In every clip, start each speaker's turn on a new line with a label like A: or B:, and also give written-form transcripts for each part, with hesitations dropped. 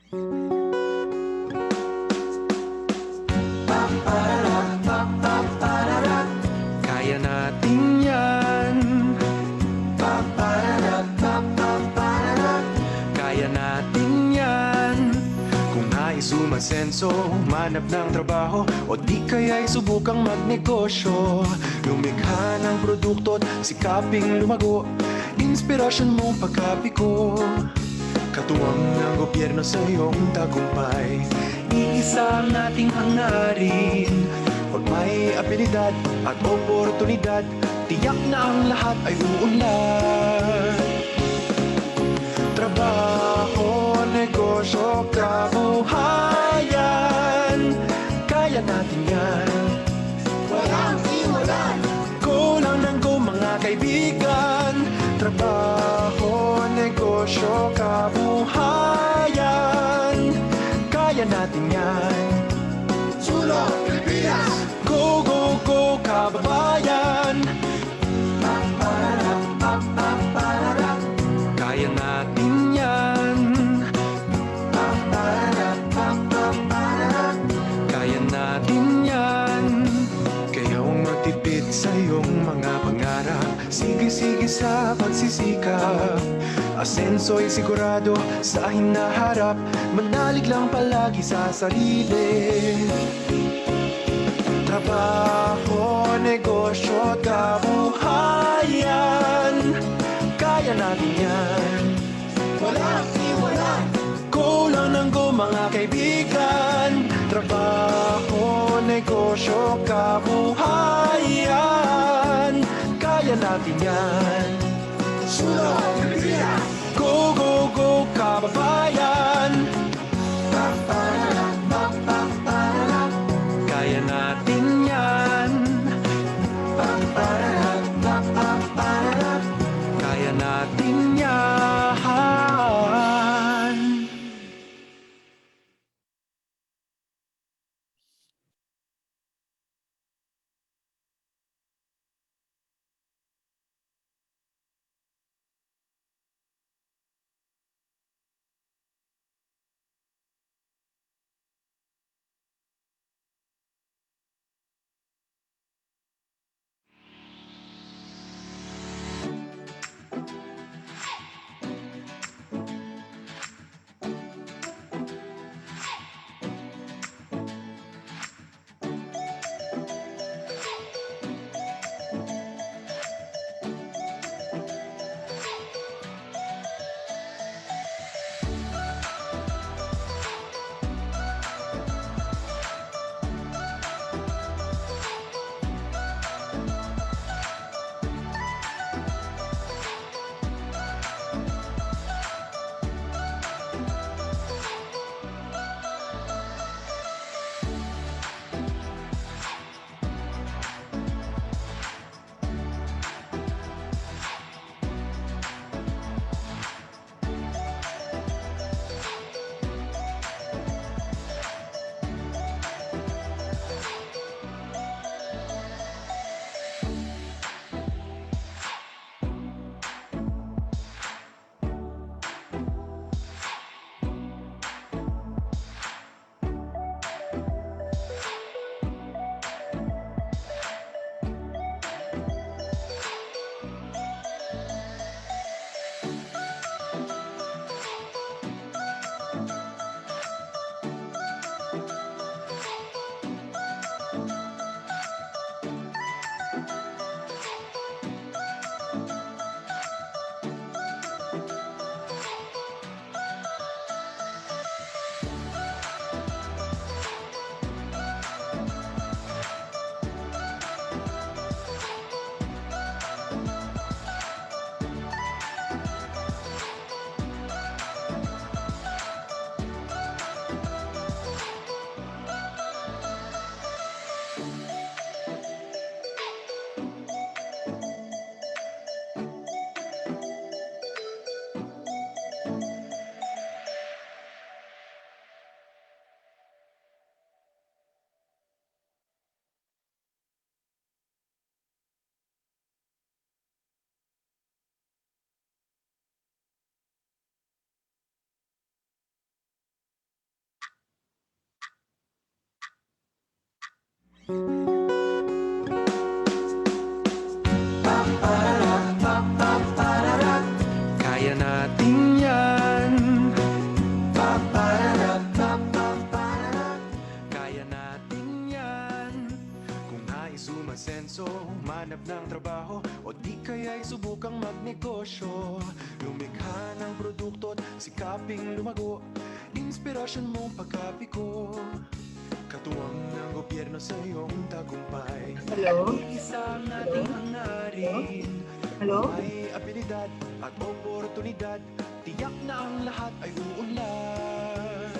A: Kaya natin yan. Kaya natin yan. Kung nais umasenso, manap ng trabaho, o di kaya'y subukang magnegosyo. Lumikha ng produkto't sikaping lumago, inspirasyon mong pagkapiko. Katuwang ng gobyerno sa iyong tagumpay, iisa ang ating hangarin. Pag may abilidad at oportunidad, tiyak na ang lahat ay uunlad. Trabaho, negosyo, kabuhayan, kaya natin yan.
B: Walang iwanan.
A: Go lang ng go mga kaibigan. Trabaho, negosyo, kabuhayan, kaya natin yan.
B: Sulong Pilipinas.
A: Go, go, go, kababayan. Kaya natin yan. Kaya natin yan. Kaya huwag magtipid sa iyong mga pangarap. Sige-sige sa pagsisikap. Asenso'y sigurado sa hinaharap. Manalig lang palagi sa sarili. Trabaho, negosyo, kabuhayan, kaya natin yan.
B: Walang iwanan.
A: Go lang ng go mga kaibigan. Trabaho, negosyo, kabuhayan, kaya natin yan.
B: Sulong Pilipinas.
A: Go, go, go, kababayan. Kaya natin yan. Kaya natin yan. Kaya natin yan. Kaya natin yan. Kung nais umasenso, manap ng trabaho, o di kaya'y subukang magnegosyo. Lumikha ng produkto't sikaping lumago, inspirasyon mong pagkapiko. Katuwang ng gobyerno sa iyong tagumpay.
C: Hello?
A: Isang ating hangarin.
C: Hello?
A: May abilidad at oportunidad, tiyak na ang lahat ay uunlad.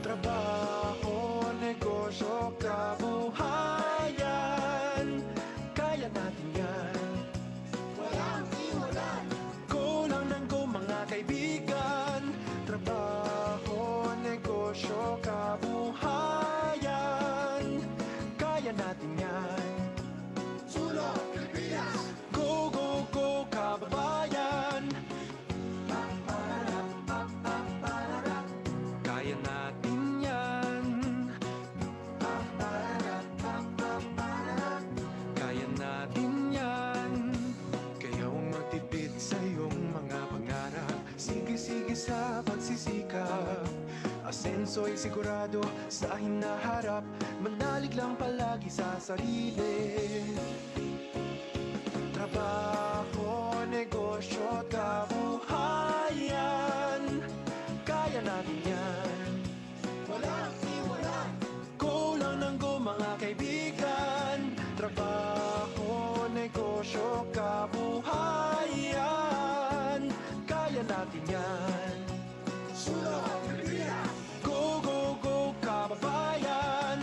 A: Trabaho, negosyo, kabuhayan, kaya natin yan.
B: Walang iwanan.
A: Go lang ng go mga kaibigan. Trabaho, negosyo, kabuhayan, kaya natin yan.
B: Sulong Pilipinas.
A: Go, go, go, kababayan. Kaya natin yan. Kaya natin yan. Kaya huwag magtipid sa iyong mga pangarap. Sige-sige sa pagsisikap. Asenso'y sigurado sa hinaharap. Manalig lang palagi sa sarili. Trabaho, negosyo, kabuhayan, kaya natin yan.
B: Walang iwanan.
A: Go lang ng go mga kaibigan. Trabaho, negosyo, kabuhayan, kaya natin yan.
B: Sulong Pilipinas.
A: Go, go, go, kababayan.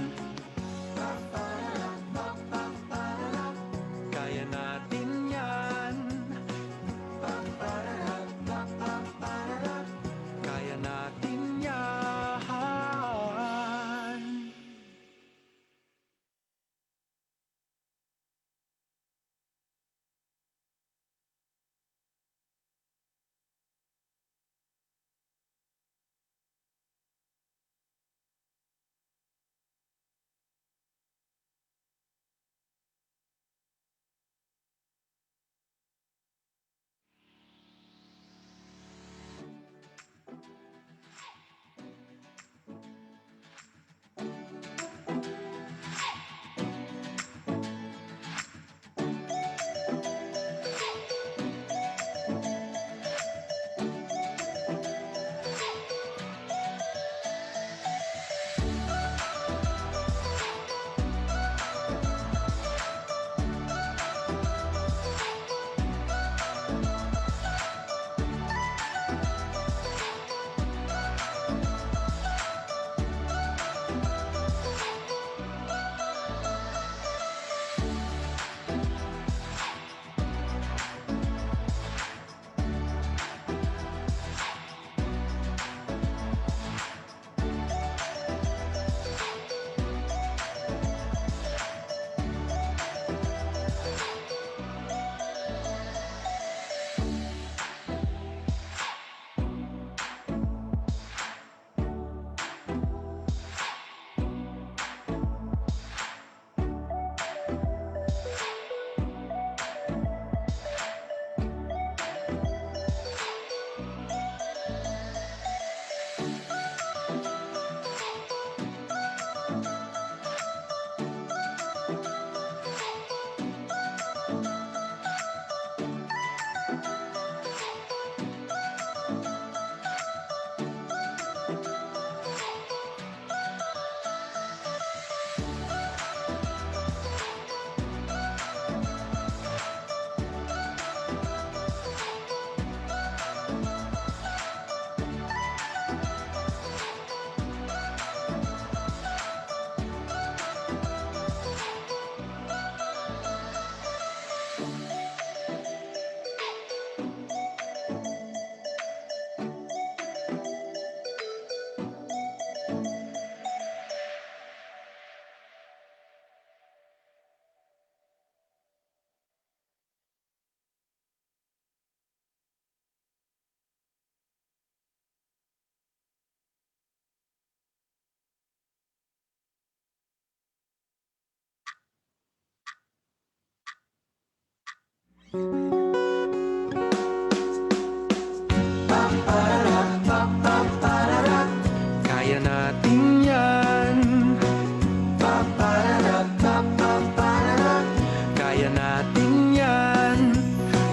A: Kaya natin yan.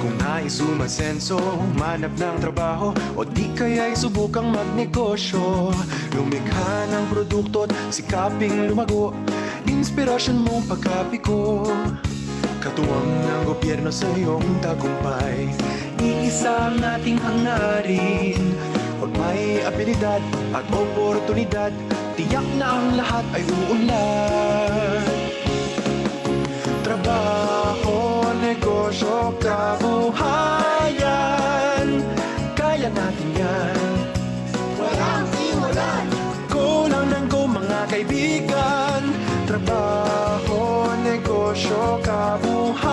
A: Kung nais umasenso, manap ng trabaho, o di kaya'y subukang magnegosyo. Lumikha ng produkto't sikaping lumago, inspirasyon mong pagkapiko. Katuwang ng gobyerno sa iyong tagumpay, iisa ang ating hangarin. Pag may abilidad at oportunidad, tiyak na ang lahat ay uunlad. Trabaho, negosyo, kabuhayan, kaya natin yan.
B: Walang iwanan.
A: Go lang ng go mga kaibigan. Trabaho, negosyo, kabuhayan,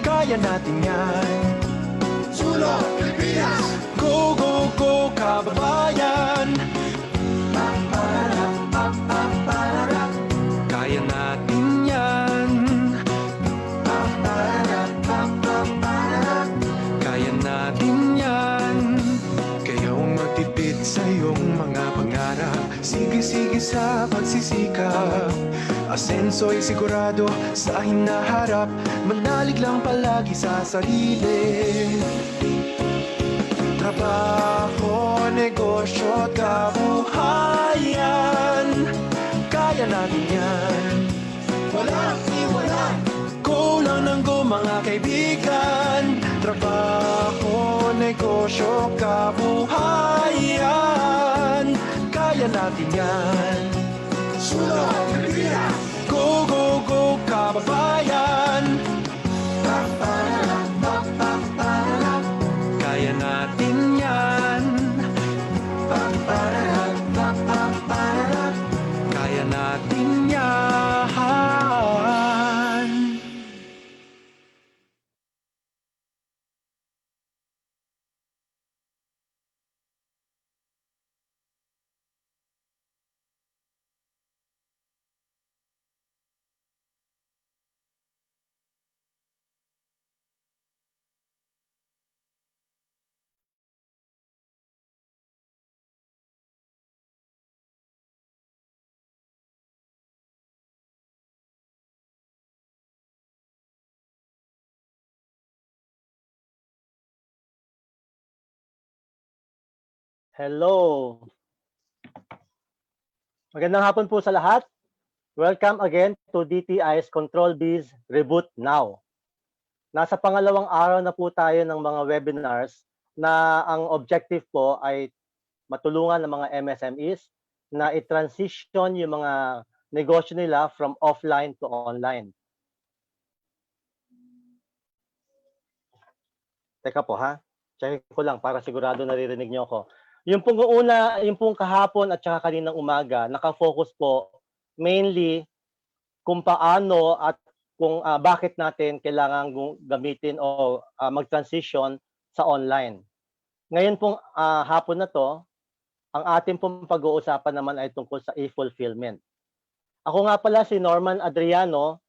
A: kaya natin yan.
B: Sulong Pilipinas.
A: Go, go, go, kababayan. Kaya natin yan. Kaya natin yan. Kayaw magtipid sa iyong mga pangarap, sige-sige sa pagsisikap. Asenso'y sigurado sa hinaharap, manalig lang palagi sa sarili. Trabaho, negosyo, kabuhayan, kaya natin yan.
B: Walang iwanan.
A: Go lang ng go mga kaibigan. Trabaho, negosyo, kabuhayan, kaya natin yan.
B: Sulong Pilipinas.
A: Go, go, go, kababayan. Kaya natin yan. Kaya natin yan.
C: Hello. Magandang hapon po sa lahat. Welcome again to DTI's Control Biz Reboot Now. Nasa pangalawang araw na po tayo ng mga webinars na ang objective po ay matulungan ng mga MSMEs na i-transition yung mga negosyo nila from offline to online. Teka po ha, check ko lang para sigurado naririnig niyo ako. Yung pong una, yung pong kahapon at saka kaninang umaga, nakafocus po mainly kung paano at kung bakit natin kailangan gamitin o mag-transition sa online. Ngayon pong hapon na to, ang ating pong pag-uusapan naman ay tungkol sa e-fulfillment. Ako nga pala si Norman Adriano.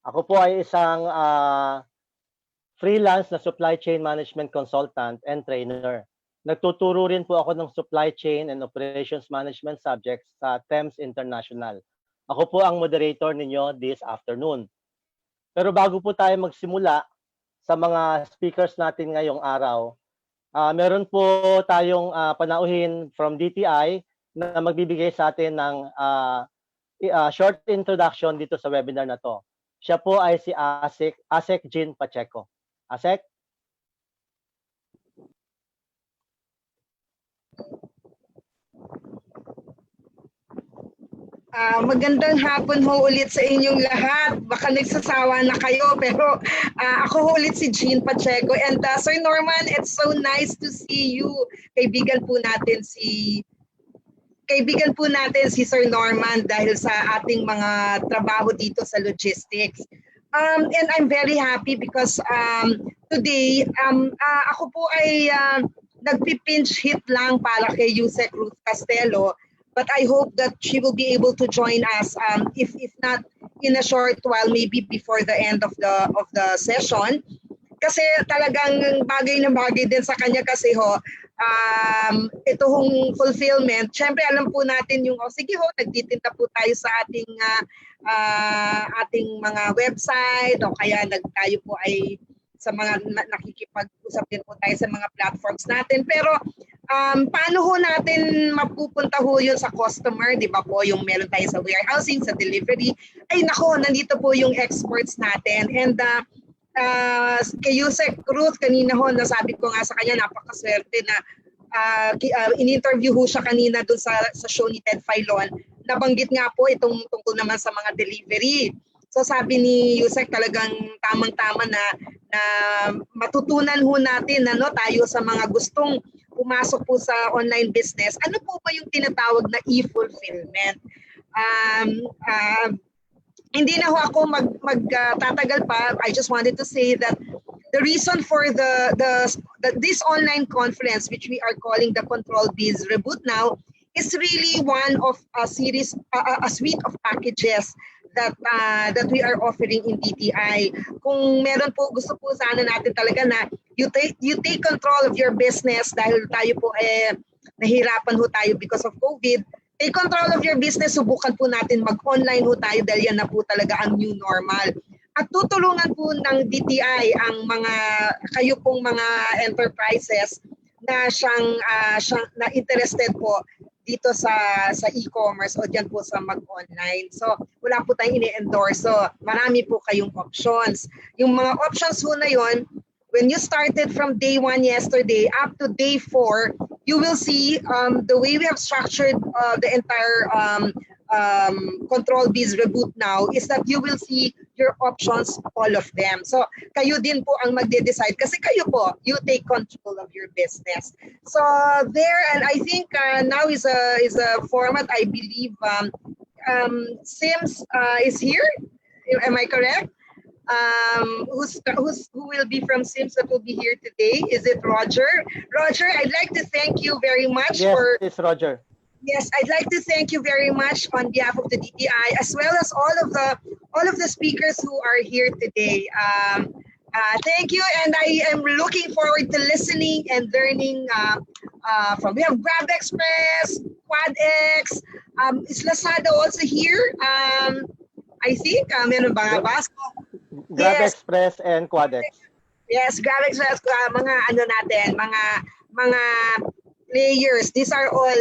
C: Ako po ay isang freelance na supply chain management consultant and trainer. Nagtuturo rin po ako ng supply chain and operations management subjects sa TEMS International. Ako po ang moderator ninyo this afternoon. Pero bago po tayo magsimula sa mga speakers natin ngayong araw, meron po tayong panauhin from DTI na magbibigay sa atin ng short introduction dito sa webinar na to. Siya po ay si Asek Jean Pacheco. Asek?
D: Magandang hapon ho ulit sa inyong lahat. Baka nagsasawa na kayo pero ako ho ulit si Jean Pacheco and Sir Norman, it's so nice to see you. Kaibigan po natin si Sir Norman dahil sa ating mga trabaho dito sa logistics. And I'm very happy because today ako po ay nagpi-pinch hit lang para kay Yusek Ruth Castelo. But I hope that she will be able to join us, if not in a short while, maybe before the end of the session. Kasi talagang bagay na bagay din sa kanya kasi ito hong fulfillment. Siyempre alam po natin yung sige nagtitinda po tayo sa ating ating mga website o kaya tayo po ay sa mga nakikipag-usap din po tayo sa mga platforms natin. Pero paano ho natin mapupunta ho yun sa customer, di ba po, yung meron tayo sa warehousing, sa delivery. Ay nako, nandito po yung experts natin. And kay Yusek Ruth, kanina ho, nasabi ko nga sa kanya, napakaswerte na in-interview ho siya kanina dun sa show ni Ted Filon. Nabanggit nga po itong tungkol naman sa mga delivery. So sabi ni Yusek, talagang tamang-tama na matutunan ho natin tayo sa mga gustong pumasok po sa online business. Ano po ba yung tinatawag na e-fulfillment? Hindi na ho ako magtatagal pa. I just wanted to say that the reason for this online conference, which we are calling the Control Biz Reboot Now, is really one of a series, a suite of packages that we are offering in DTI. Kung meron po, gusto po sana natin talaga na you take control of your business dahil tayo po nahirapan ho tayo because of COVID. Take control of your business, subukan po natin mag-online ho tayo dahil yan na po talaga ang new normal. At tutulungan po ng DTI ang kayo pong mga enterprises na na interested po dito sa e-commerce o dyan po sa mag-online. So wala po tayong ini-endorse. So marami po kayong options. Yung mga options ho na yon, when you started from day 1 yesterday up to day 4, you will see the way we have structured the entire Control Biz Reboot Now is that you will see your options, all of them. So kayo din po ang magde-decide kasi kayo po, you take control of your business. So there, and I think now is a format, I believe SIMS is here. Am I correct? Who will be from SIMS that will be here today? Is it Roger? Roger, I'd like to thank you very much for...
C: Yes, it's Roger.
D: Yes, I'd like to thank you very much on behalf of the DTI, as well as all of the speakers who are here today. Thank you, and I am looking forward to listening and learning from. We have GrabExp, QuadX, is Lazada also here? I think meron ba ba?
C: GrabExp and QuadX.
D: Yes, GrabExp, mga ano natin, mga players. These are all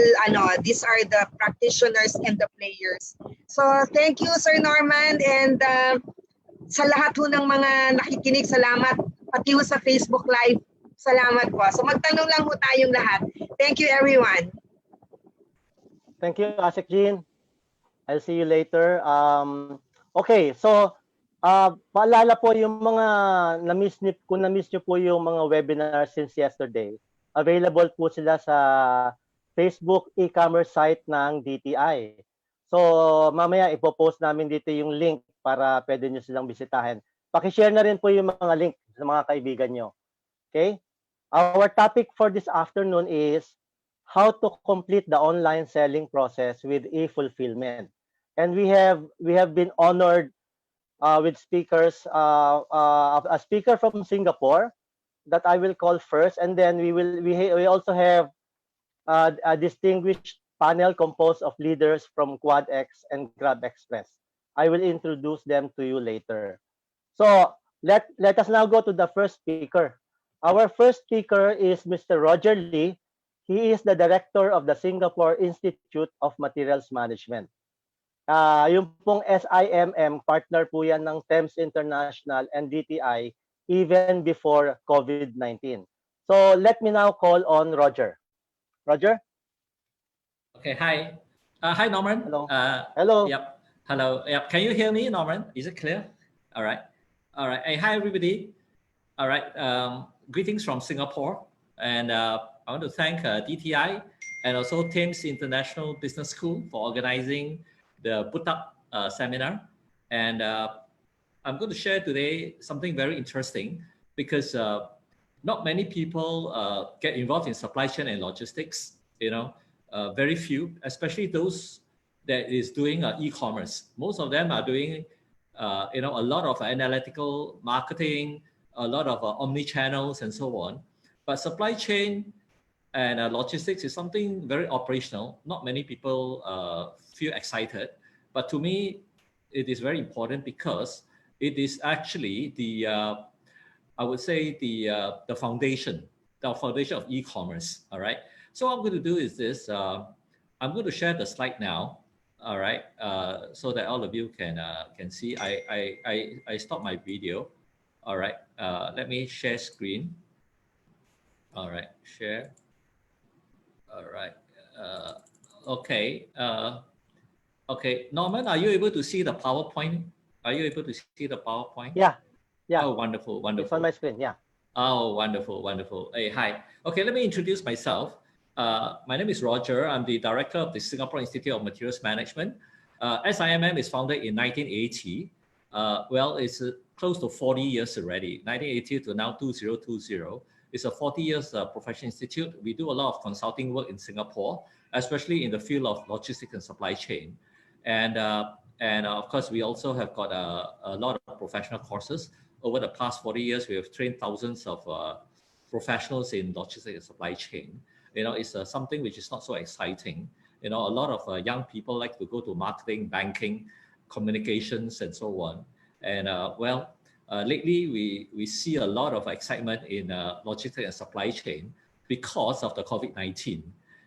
D: these are the practitioners and the players. So thank you, Sir Norman, and sa lahat ho ng mga nakikinig, salamat. Pati ho sa Facebook Live, salamat po. So magtanong lang ho tayong lahat. Thank you, everyone.
C: Thank you, Asik Jean. I'll see you later. Okay, so paalala po yung mga kung na-miss nyo po yung mga webinar since yesterday. Available po sila sa Facebook e-commerce site ng DTI. So mamaya ipopost namin dito yung link para pwede nyo silang bisitahin. Pakishare na rin po yung mga link sa mga kaibigan nyo. Okay? Our topic for this afternoon is how to complete the online selling process with e-fulfillment. And we have been honored with speakers, a speaker from Singapore that I will call first, and then we also have a distinguished panel composed of leaders from QuadX and GrabExpress. I will introduce them to you later. So let us now go to the first speaker. Our first speaker is Mr. Roger Lee. He is the director of the Singapore Institute of Materials Management. Yung pong SIMM, partner po yan ng TEMS International and DTI even before COVID-19. So let me now call on Roger. Roger?
E: Okay, hi. Hi, Norman.
C: Hello. Hello.
E: Yep. Hello. Yep. Can you hear me, Norman? Is it clear? All right. All right. Hey, hi, everybody. All right. Greetings from Singapore. And I want to thank DTI and also Thames International Business School for organizing the Put Up seminar. And I'm going to share today something very interesting because not many people get involved in supply chain and logistics, very few, especially those that is doing e-commerce. Most of them are doing, a lot of analytical marketing, a lot of omni-channels and so on. But supply chain and logistics is something very operational. Not many people feel excited. But to me, it is very important because it is actually the I would say the foundation of e-commerce. All right. So what I'm going to do is this. I'm going to share the slide now. All right. So that all of you can see. I stop my video. All right. Let me share screen. All right. Share. All right. Okay. Okay. Norman, are you able to see the PowerPoint? Are you able to see the PowerPoint?
C: Yeah. Yeah.
E: Oh, wonderful, wonderful.
C: It's on my screen. Yeah.
E: Oh, wonderful, wonderful. Hey, hi. Okay, let me introduce myself. My name is Roger. I'm the director of the Singapore Institute of Materials Management. SIMM is founded in 1980. Well, it's close to 40 years already, 1980 to now 2020. It's a 40 years professional institute. We do a lot of consulting work in Singapore, especially in the field of logistics and supply chain. And of course, we also have got a lot of professional courses. Over the past 40 years, we have trained thousands of professionals in logistics and supply chain. You know, it's something which is not so exciting. You know, a lot of young people like to go to marketing, banking, communications, and so on. And lately, we see a lot of excitement in logistics and supply chain because of the COVID-19.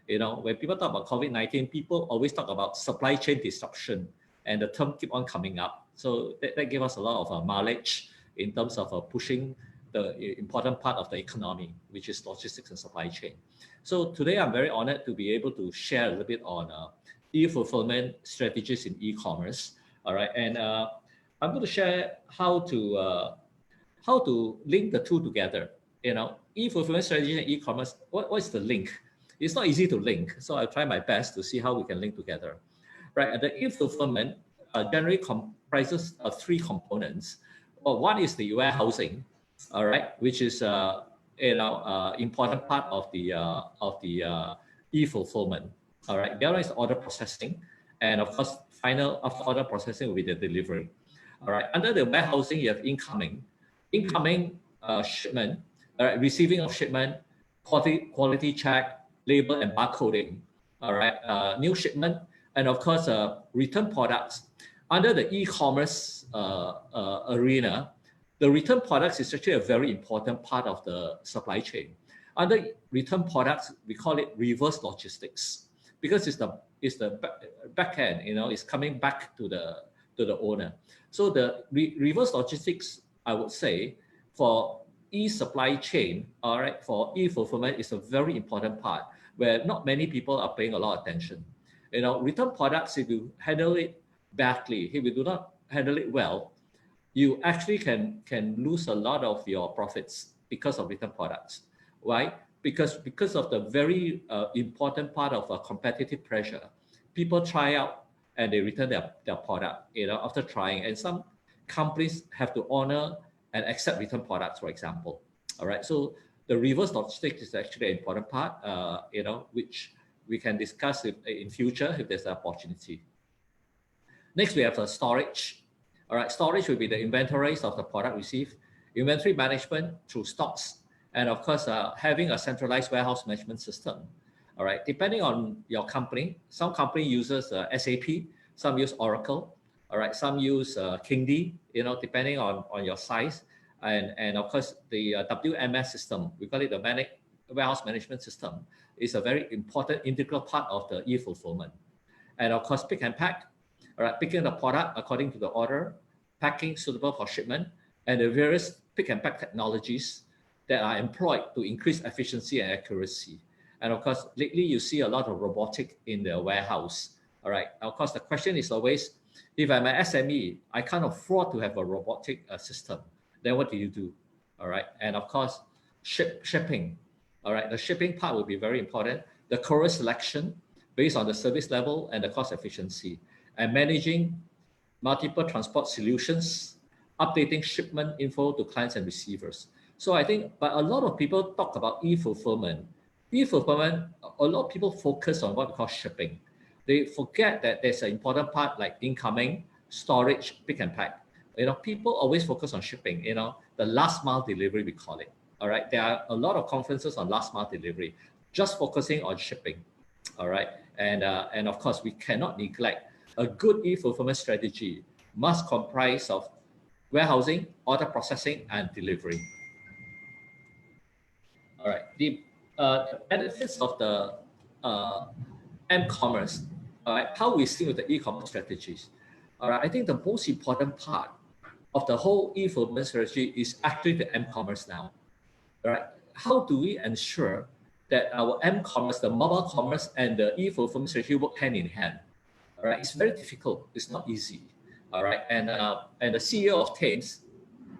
E: You know, when people talk about COVID-19, people always talk about supply chain disruption, and the term keep on coming up. So that gave us a lot of mileage in terms of pushing the important part of the economy, which is logistics and supply chain. So today I'm very honored to be able to share a little bit on e-fulfillment strategies in e-commerce. All right, and I'm going to share how to link the two together. You know, e-fulfillment strategy and e-commerce. What's the link? It's not easy to link, so I'll try my best to see how we can link together. Right, and the e-fulfillment generally comprises of three components. Well, one is the warehousing, all right, which is important part of the e-fulfillment. All right, the other is order processing, and of course, final after order processing will be the delivery. All right, under the warehousing, you have incoming shipment, all right, receiving of shipment, quality check, label and barcoding. All right, new shipment, and of course, return products. Under the e-commerce arena, the return products is actually a very important part of the supply chain. Under return products, we call it reverse logistics because it's the back end. You know, it's coming back to the owner. So the reverse logistics, I would say, for e-supply chain, all right, for e-fulfillment is a very important part where not many people are paying a lot of attention. You know, return products, if you handle it badly, if you do not handle it well, you actually can lose a lot of your profits because of return products. Why? Because of the very important part of competitive pressure. People try out and they return their product, you know, after trying. And some companies have to honor and accept return products, for example. All right. So the reverse logistics is actually an important part, you know, which we can discuss in future if there's an opportunity. Next, we have the storage. All right, storage will be the inventories of the product received, inventory management through stocks, and of course, having a centralized warehouse management system. All right, depending on your company, some company uses SAP, some use Oracle. All right, some use Kingdee, you know, depending on your size, and of course the WMS system, we call it the warehouse management system, is a very important integral part of the e-fulfillment. And of course, pick and pack. All right, picking the product according to the order, packing suitable for shipment, and the various pick and pack technologies that are employed to increase efficiency and accuracy. And of course, lately you see a lot of robotic in the warehouse. All right, of course, the question is always, if I'm an SME, I can't afford to have a robotic system, then what do you do? All right, and of course, shipping. All right, the shipping part will be very important. The courier selection based on the service level and the cost efficiency, and managing multiple transport solutions, updating shipment info to clients and receivers. So I think, but a lot of people talk about e-fulfillment. E-fulfillment, a lot of people focus on what we call shipping. They forget that there's an important part like incoming, storage, pick and pack. You know, people always focus on shipping, you know, the last mile delivery, we call it. All right, there are a lot of conferences on last mile delivery, just focusing on shipping. All right, and of course, we cannot neglect a good e-fulfillment strategy must comprise of warehousing, order processing, and delivery. All right, the benefits of the m-commerce, all right, how we see with the e-commerce strategies. All right, I think the most important part of the whole e-fulfillment strategy is actually the m-commerce now. All right, how do we ensure that our m-commerce, the mobile commerce, and the e-fulfillment strategy work hand in hand? All right, it's very difficult. It's not easy. All right, and the CEO of Thames,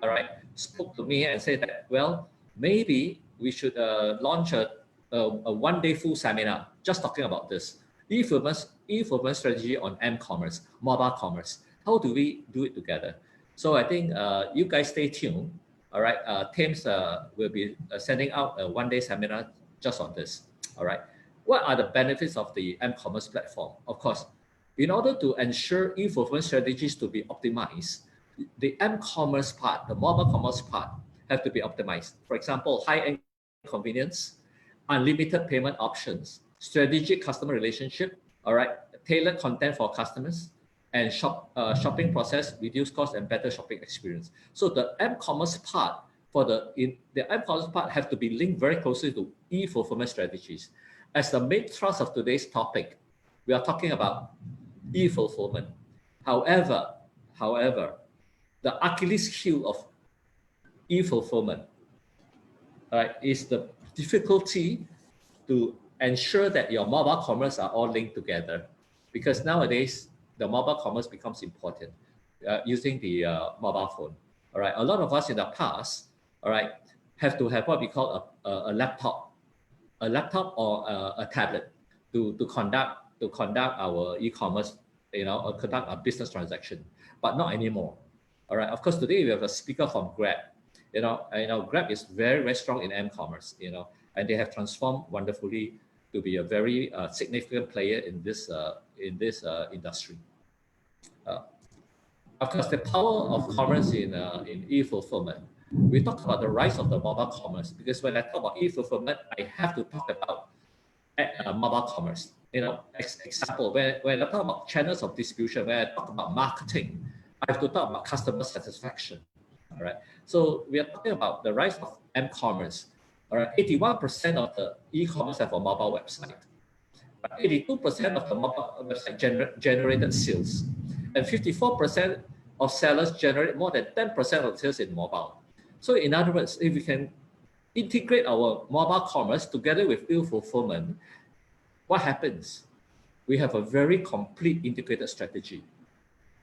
E: all right, spoke to me and said that, well, maybe we should launch a one-day full seminar just talking about this e-fulfillment strategy on m-commerce, mobile commerce. How do we do it together? So I think you guys stay tuned. All right, Thames will be sending out a one-day seminar just on this. All right, what are the benefits of the m-commerce platform? Of course, in order to ensure e-fulfillment strategies to be optimized, the m-commerce part, the mobile commerce part, have to be optimized. For example, high-end convenience, unlimited payment options, strategic customer relationship, all right, tailored content for customers, and shopping process, reduce cost, and better shopping experience. So the m-commerce part the m-commerce part have to be linked very closely to e-fulfillment strategies. As the main thrust of today's topic, we are talking about e-fulfillment. However, the Achilles heel of e-fulfillment, right, is the difficulty to ensure that your mobile commerce are all linked together, because nowadays the mobile commerce becomes important using the mobile phone. All right, a lot of us in the past, all right, have to have what we call a laptop or a tablet to conduct our e-commerce, or conduct a business transaction, but not anymore. All right, of course, today we have a speaker from Grab. Grab is very, very strong in m-commerce, and they have transformed wonderfully to be a very significant player in this industry. Of course, the power of commerce in e-fulfillment. We talk about the rise of the mobile commerce, because when I talk about e-fulfillment, I have to talk about mobile commerce. Example, when I talk about channels of distribution, when I talk about marketing, I have to talk about customer satisfaction. All right. So we are talking about the rise of m-commerce. All right. 81% of the e-commerce have a mobile website. 82% of the mobile website generated sales, and 54% of sellers generate more than 10% of sales in mobile. So in other words, if we can integrate our mobile commerce together with e-fulfillment, what happens? We have a very complete integrated strategy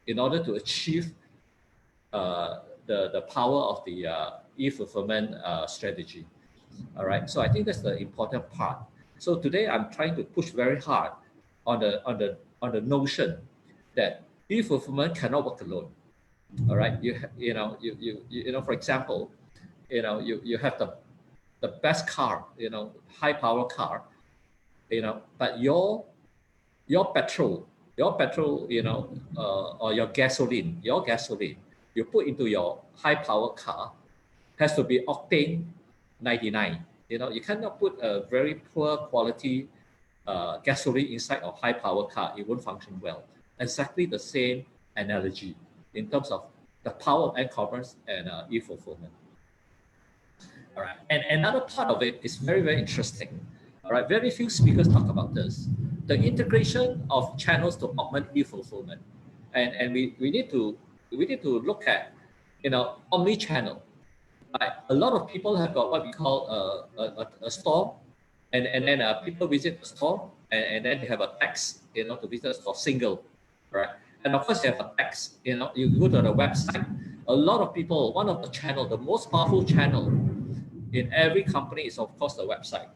E: in order to achieve the power of the e-fulfillment strategy. All right, so I think that's the important part. So today I'm trying to push very hard on the notion that e-fulfillment cannot work alone. All right, for example, you have the best car, high power car, but your petrol, or your gasoline, you put into your high power car has to be octane 99. You cannot put a very poor quality gasoline inside a high power car. It won't function well. Exactly the same analogy in terms of the power of m-commerce and e-fulfillment. All right, and another part of it is very, very interesting. All right, very few speakers talk about this. The integration of channels to augment e-fulfillment, and we need to look at omni-channel. Right? A lot of people have got what we call a store, and then people visit the store, and then they have a tax, to visit the store single, right? And of course, you have a tax. You go to the website. A lot of people, one of the channel, the most powerful channel in every company is of course the website.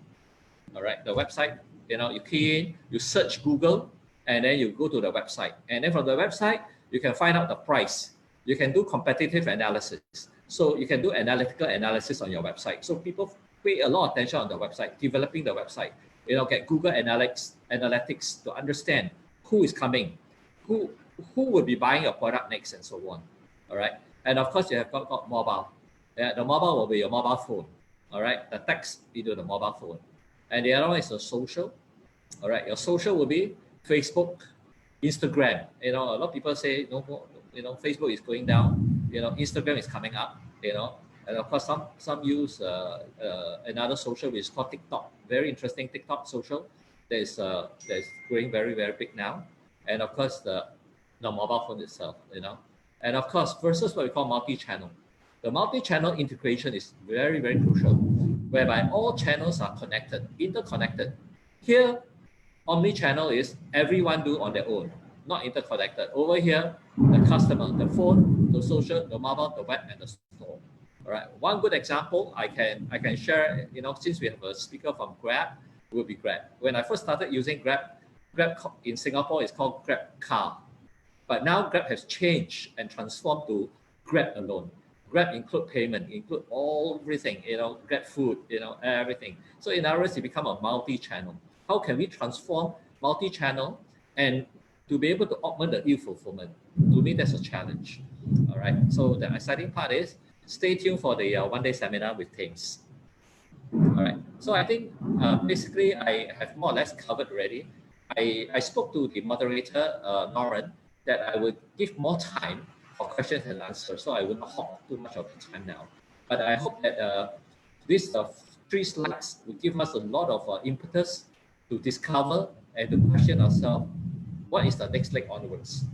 E: All right, the website. You key in, you search Google, and then you go to the website, and then from the website you can find out the price. You can do competitive analysis. So you can do analytical analysis on your website. So people pay a lot of attention on the website, developing the website. Get Google analytics to understand who is coming, who will be buying your product next, and so on. All right. And of course, you have got mobile. The mobile will be your mobile phone. All right. The text into the mobile phone. And the other one is the social. All right. Your social will be Facebook, Instagram. A lot of people say no Facebook is going down, Instagram is coming up, and of course some use another social which is called TikTok. Very interesting TikTok social. There's growing very very big now, and of course the mobile phone itself, and of course versus what we call multi-channel. The multi-channel integration is very very crucial, whereby all channels are connected, interconnected. Here, omni-channel is everyone do on their own, not interconnected. Over here, the customer, the phone, the social, the mobile, the web, and the store. All right. One good example I can share. Since we have a speaker from Grab, will be Grab. When I first started using Grab in Singapore is called Grab Car, but now Grab has changed and transformed to Grab alone. Grab include payment, include everything. Grab food, everything. So in other words, it become a multi-channel. How can we transform multi-channel and to be able to augment the e-fulfillment? To me, that's a challenge. All right. So the exciting part is stay tuned for the one-day seminar with Thames. All right. So I think basically I have more or less covered already. I spoke to the moderator, Lauren, that I would give more time for questions and answers. So I will not hog too much of the time now. But I hope that these 3 slides will give us a lot of impetus to discover and to question ourselves, what is the next leg onwards?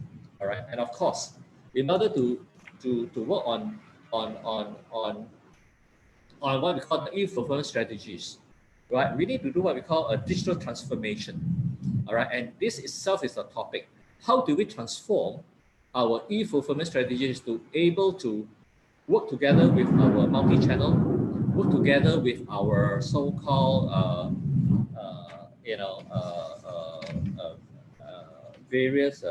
E: All right. And of course, in order to work on what we call the e-fulfillment strategies, right? We need to do what we call a digital transformation. All right. And this itself is a topic. How do we transform our e-fulfillment strategies to able to work together with our multi-channel, work together with our so-called various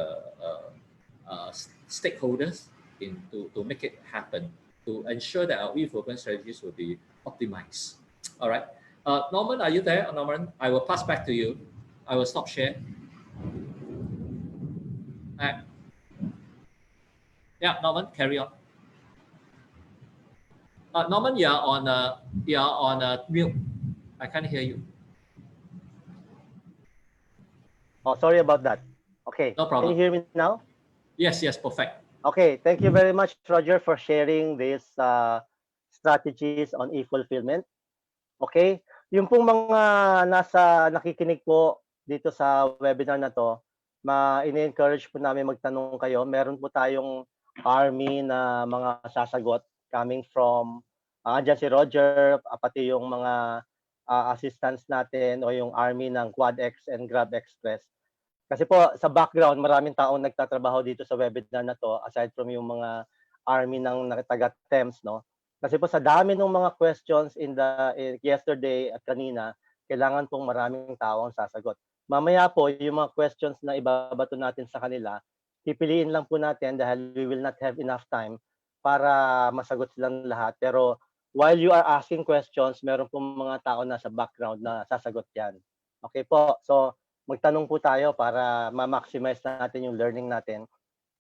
E: stakeholders to make it happen, to ensure that our e-fulfillment strategies will be optimized. All right. Norman, are you there? Norman, I will pass back to you. I will stop share. Yeah, Norman, carry on. Norman, you are on mute. I can't hear you.
C: Oh, sorry about that. Okay.
E: No problem.
C: Can you hear me now?
E: Yes, perfect.
C: Okay, thank you very much, Roger, for sharing these strategies on e-fulfillment. Okay, yung pong mga nakikinig po dito sa webinar na to, ini-encourage po namin magtanong kayo. Meron po tayong army na mga sasagot coming from, dyan si Roger, pati yung mga assistants natin o yung army ng QuadX and GrabExp. Kasi po sa background, maraming taong nagtatrabaho dito sa webinar na to aside from yung mga army ng taga-TEMS, no? Kasi po sa dami ng mga questions in yesterday at kanina, kailangan pong maraming taong sasagot. Mamaya po yung mga questions na ibabato natin sa kanila, pipiliin lang po natin dahil we will not have enough time para masagot silang lahat. Pero while you are asking questions, meron pong mga tao na sa background na sasagot yan. Okay po, so magtanong po tayo para ma-maximize natin yung learning natin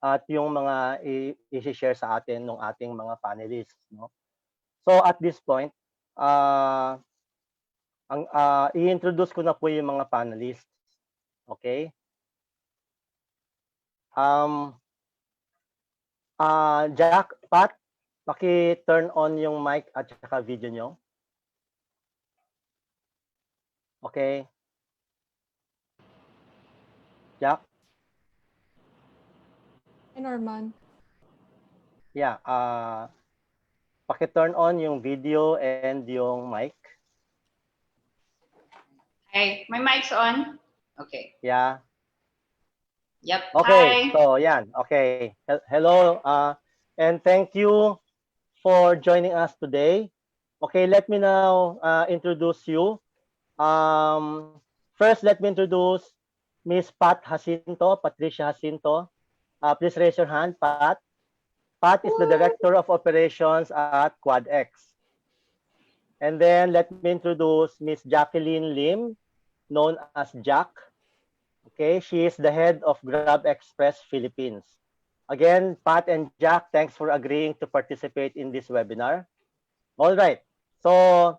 C: at yung mga i-share sa atin ng ating mga panelists, no? So at this point, i-introduce ko na po yung mga panelists. Okay? Jack, Pat, paki-turn on yung mic at saka video nyo. Okay? Jack?
F: Hi, Norman.
C: Yeah, paki-turn on yung video and yung mic.
G: Hi, my mic's on. Okay.
C: Yeah.
G: Yep.
C: Okay,
G: Hi.
C: so yan. Okay. Hello, and thank you for joining us today. Okay, let me now introduce you. First, let me introduce Miss Pat Jacinto, Patricia Jacinto. Please raise your hand, Pat. Pat is the Director of Operations at QuadX. And then let me introduce Miss Jacqueline Lim, known as Jack. Okay, she is the head of GrabExp Philippines. Again, Pat and Jack, thanks for agreeing to participate in this webinar. All right, so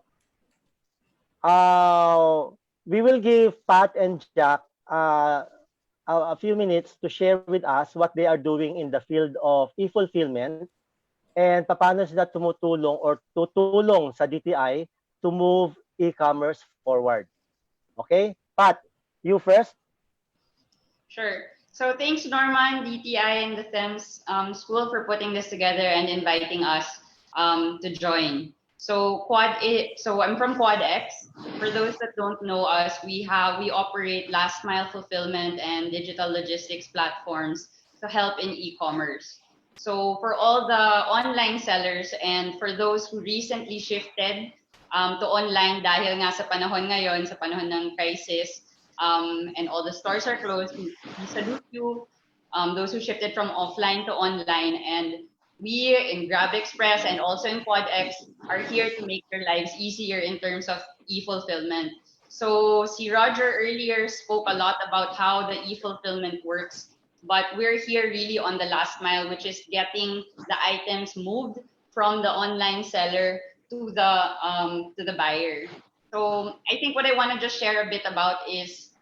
C: we will give Pat and Jack a few minutes to share with us what they are doing in the field of e-fulfillment and paano sila tumutulong or tutulong sa DTI to move e-commerce forward. Okay? Pat, you first.
G: Sure. So thanks, Norman, DTI, and the Thames School for putting this together and inviting us to join. So so I'm from QuadX. For those that don't know us, we operate last mile fulfillment and digital logistics platforms to help in e-commerce. So for all the online sellers and for those who recently shifted to online dahil nga sa panahon ngayon, sa panahon ng crisis, and all the stores are closed, we salute you. Those who shifted from offline to online, and we in GrabExpress and also in QuadX are here to make your lives easier in terms of e-fulfillment. So, see, Roger earlier spoke a lot about how the e-fulfillment works, but we're here really on the last mile, which is getting the items moved from the online seller to the buyer. So I think what I want to just share a bit about is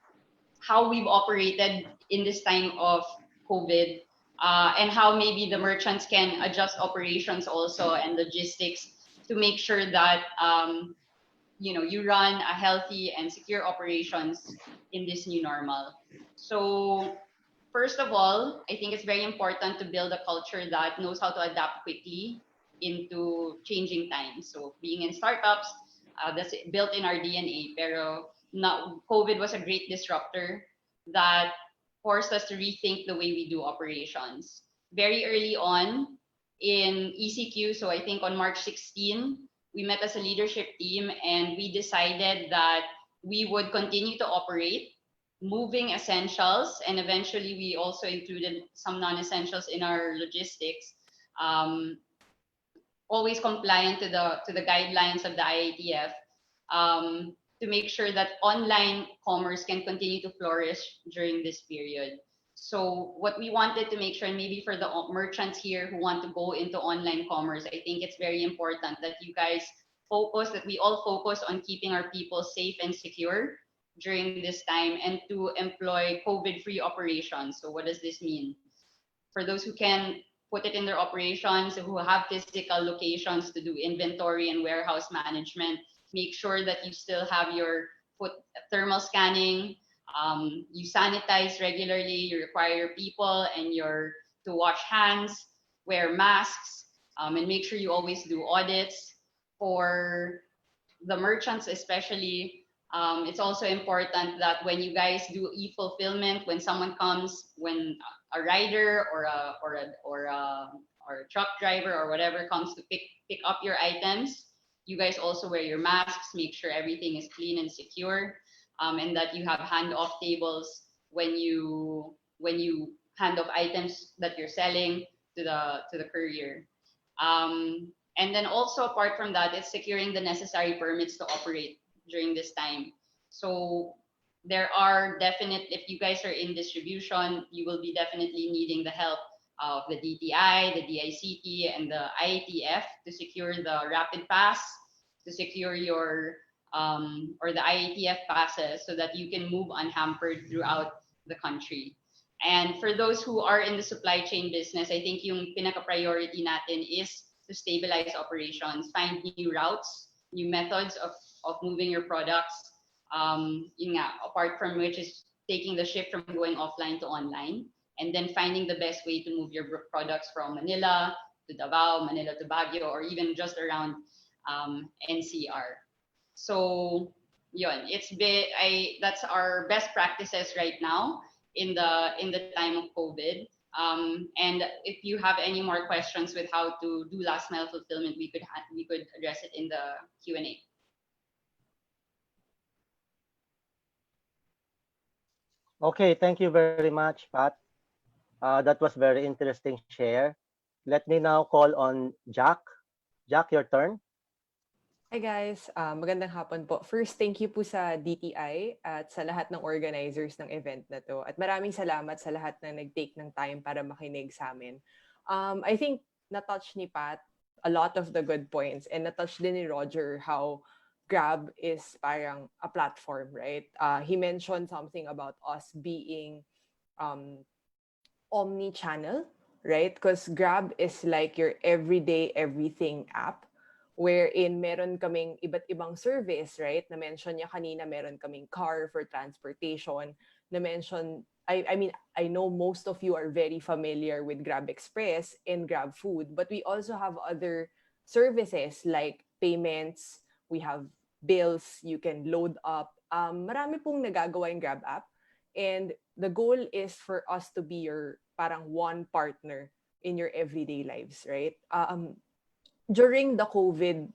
G: how we've operated in this time of COVID, and how maybe the merchants can adjust operations also and logistics to make sure that you run a healthy and secure operations in this new normal. So first of all, I think it's very important to build a culture that knows how to adapt quickly into changing times. So being in startups, that's built in our DNA. Pero COVID was a great disruptor that forced us to rethink the way we do operations. Very early on in ECQ, so I think on March 16, we met as a leadership team and we decided that we would continue to operate moving essentials, and eventually we also included some non-essentials in our logistics, always compliant to the guidelines of the IATF, to make sure that online commerce can continue to flourish during this period. So what we wanted to make sure, and maybe for the merchants here who want to go into online commerce, I think it's very important that you guys focus, that we all focus on keeping our people safe and secure during this time, and to employ COVID-free operations. So what does this mean? For those who can put it in their operations, who have physical locations to do inventory and warehouse management, make sure that you still have your foot thermal scanning, you sanitize regularly, you require your people and to wash hands, wear masks, and make sure you always do audits. For the merchants especially, it's also important that when you guys do e-fulfillment, when someone comes, when a rider or a truck driver or whatever comes to pick up your items, you guys also wear your masks, make sure everything is clean and secure, and that you have handoff tables when you hand off items that you're selling to the courier. And then also apart from that, it's securing the necessary permits to operate during this time. So there are if you guys are in distribution, you will be definitely needing the help of the DTI, the DICT, and the IATF to secure the rapid pass, to secure your or the IATF passes so that you can move unhampered throughout the country. And for those who are in the supply chain business, I think yung pinaka-priority natin is to stabilize operations, find new routes, new methods of moving your products. Yun nga, apart from which is taking the shift from going offline to online, and then finding the best way to move your products from Manila to Davao, Manila to Baguio, or even just around NCR. So yun, that's our best practices right now in the time of COVID. And if you have any more questions with how to do last mile fulfillment, we could address it in the Q&A.
C: Okay, thank you very much, Pat. That was very interesting share. Let me now call on Jack. Jack, your turn.
F: Hi guys, magandang hapon po. First, thank you po sa DTI at sa lahat ng organizers ng event na to. At maraming salamat sa lahat na nag-take ng time para makinig sa amin. I think na-touch ni Pat a lot of the good points, and na-touch din ni Roger how Grab is parang a platform, right? He mentioned something about us being um, omni-channel, right? Because Grab is like your everyday everything app wherein meron kaming iba't ibang service, right? Na-mention niya kanina, meron kaming car for transportation. Na-mention, I mean, I know most of you are very familiar with GrabExpress and GrabFood, but we also have other services like payments, we have bills, you can load up. Marami pong nagagawa yung Grab app. And the goal is for us to be your parang one partner in your everyday lives, right? During COVID,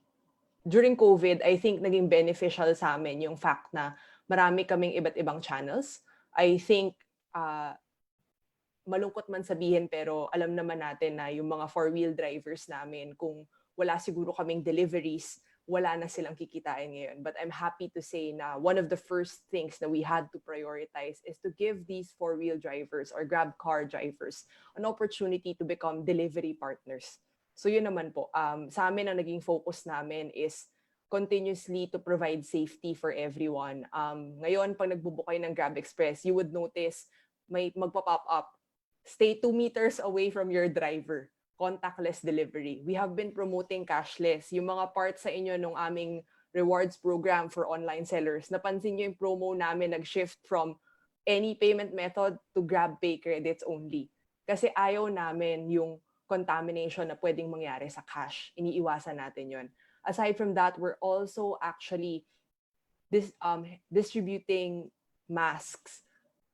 F: I think naging beneficial sa amin yung fact na marami kaming iba't ibang channels. I think malungkot man sabihin pero alam naman natin na yung mga four-wheel drivers namin, kung wala siguro kaming deliveries, wala na silang kikitain ngayon. But I'm happy to say na one of the first things that we had to prioritize is to give these four-wheel drivers or Grab car drivers an opportunity to become delivery partners. So yun naman po, sa amin ang naging focus namin is continuously to provide safety for everyone. Ngayon, pag nagbubukay ng GrabExpress, you would notice may magpa-pop up, stay 2 meters away from your driver. Contactless delivery. We have been promoting cashless. Yung mga parts sa inyo nung aming rewards program for online sellers, napansin nyo yung promo namin nag-shift from any payment method to GrabPay credits only. Kasi ayaw namin yung contamination na pwedeng mangyari sa cash. Iniiwasan natin yon. Aside from that, we're also actually distributing masks,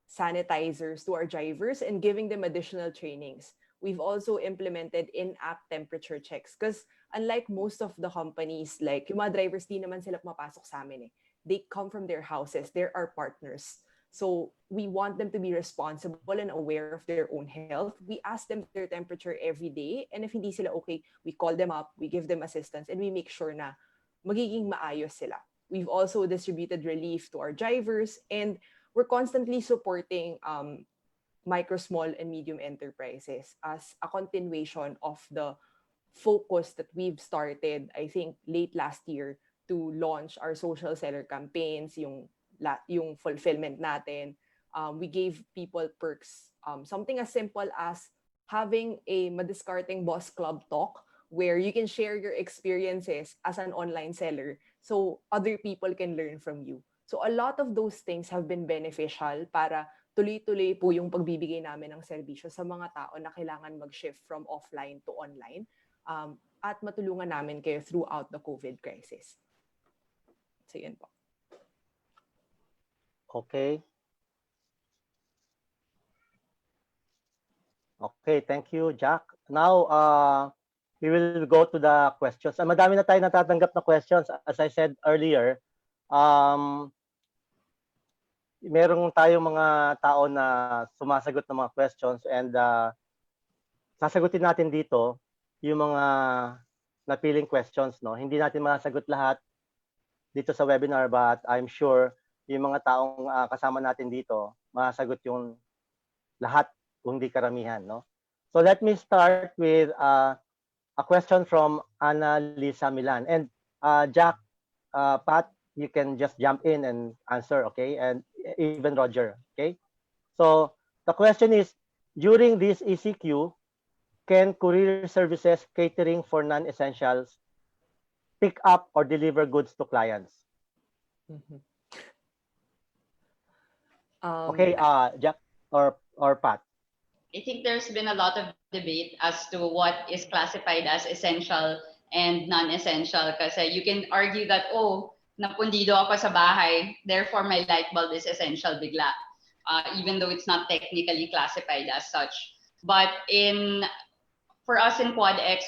F: sanitizers to our drivers and giving them additional trainings. We've also implemented in-app temperature checks because unlike most of the companies, like yung mga drivers, di naman sila pumapasok sa amin eh. They come from their houses. They're our partners. So we want them to be responsible and aware of their own health. We ask them their temperature every day. And if hindi sila okay, we call them up, we give them assistance, and we make sure na magiging maayos sila. We've also distributed relief to our drivers, and we're constantly supporting micro, small, and medium enterprises as a continuation of the focus that we've started, I think, late last year to launch our social seller campaigns, yung fulfillment natin. We gave people perks, something as simple as having a madiscarding boss club talk where you can share your experiences as an online seller so other people can learn from you. So a lot of those things have been beneficial para tuloy-tuloy po yung pagbibigay namin ng serbisyo sa mga tao na kailangan mag-shift from offline to online, at matulungan namin kayo throughout the COVID crisis. So yun po.
C: Okay. Okay, thank you, Jack. Now, we will go to the questions. Madami na tayo natatanggap na questions. As I said earlier, merong tayong mga tao na sumasagot ng mga questions, and sasagutin natin dito yung mga napiling questions. No? Hindi natin masasagot lahat dito sa webinar, but I'm sure yung mga taong kasama natin dito, masasagot yung lahat kung di karamihan. No? So let me start with a question from Ana Lisa Milan. And Jack, Pat, you can just jump in and answer, okay? And even Roger, okay? So the question is, during this ECQ, can courier services catering for non-essentials pick up or deliver goods to clients?
F: Mm-hmm.
C: Okay, Jack or Pat.
G: I think there's been a lot of debate as to what is classified as essential and non-essential. Kasi you can argue that, oh, napundido ako sa bahay, therefore my light bulb is essential bigla, even though it's not technically classified as such. But for us in QuadX,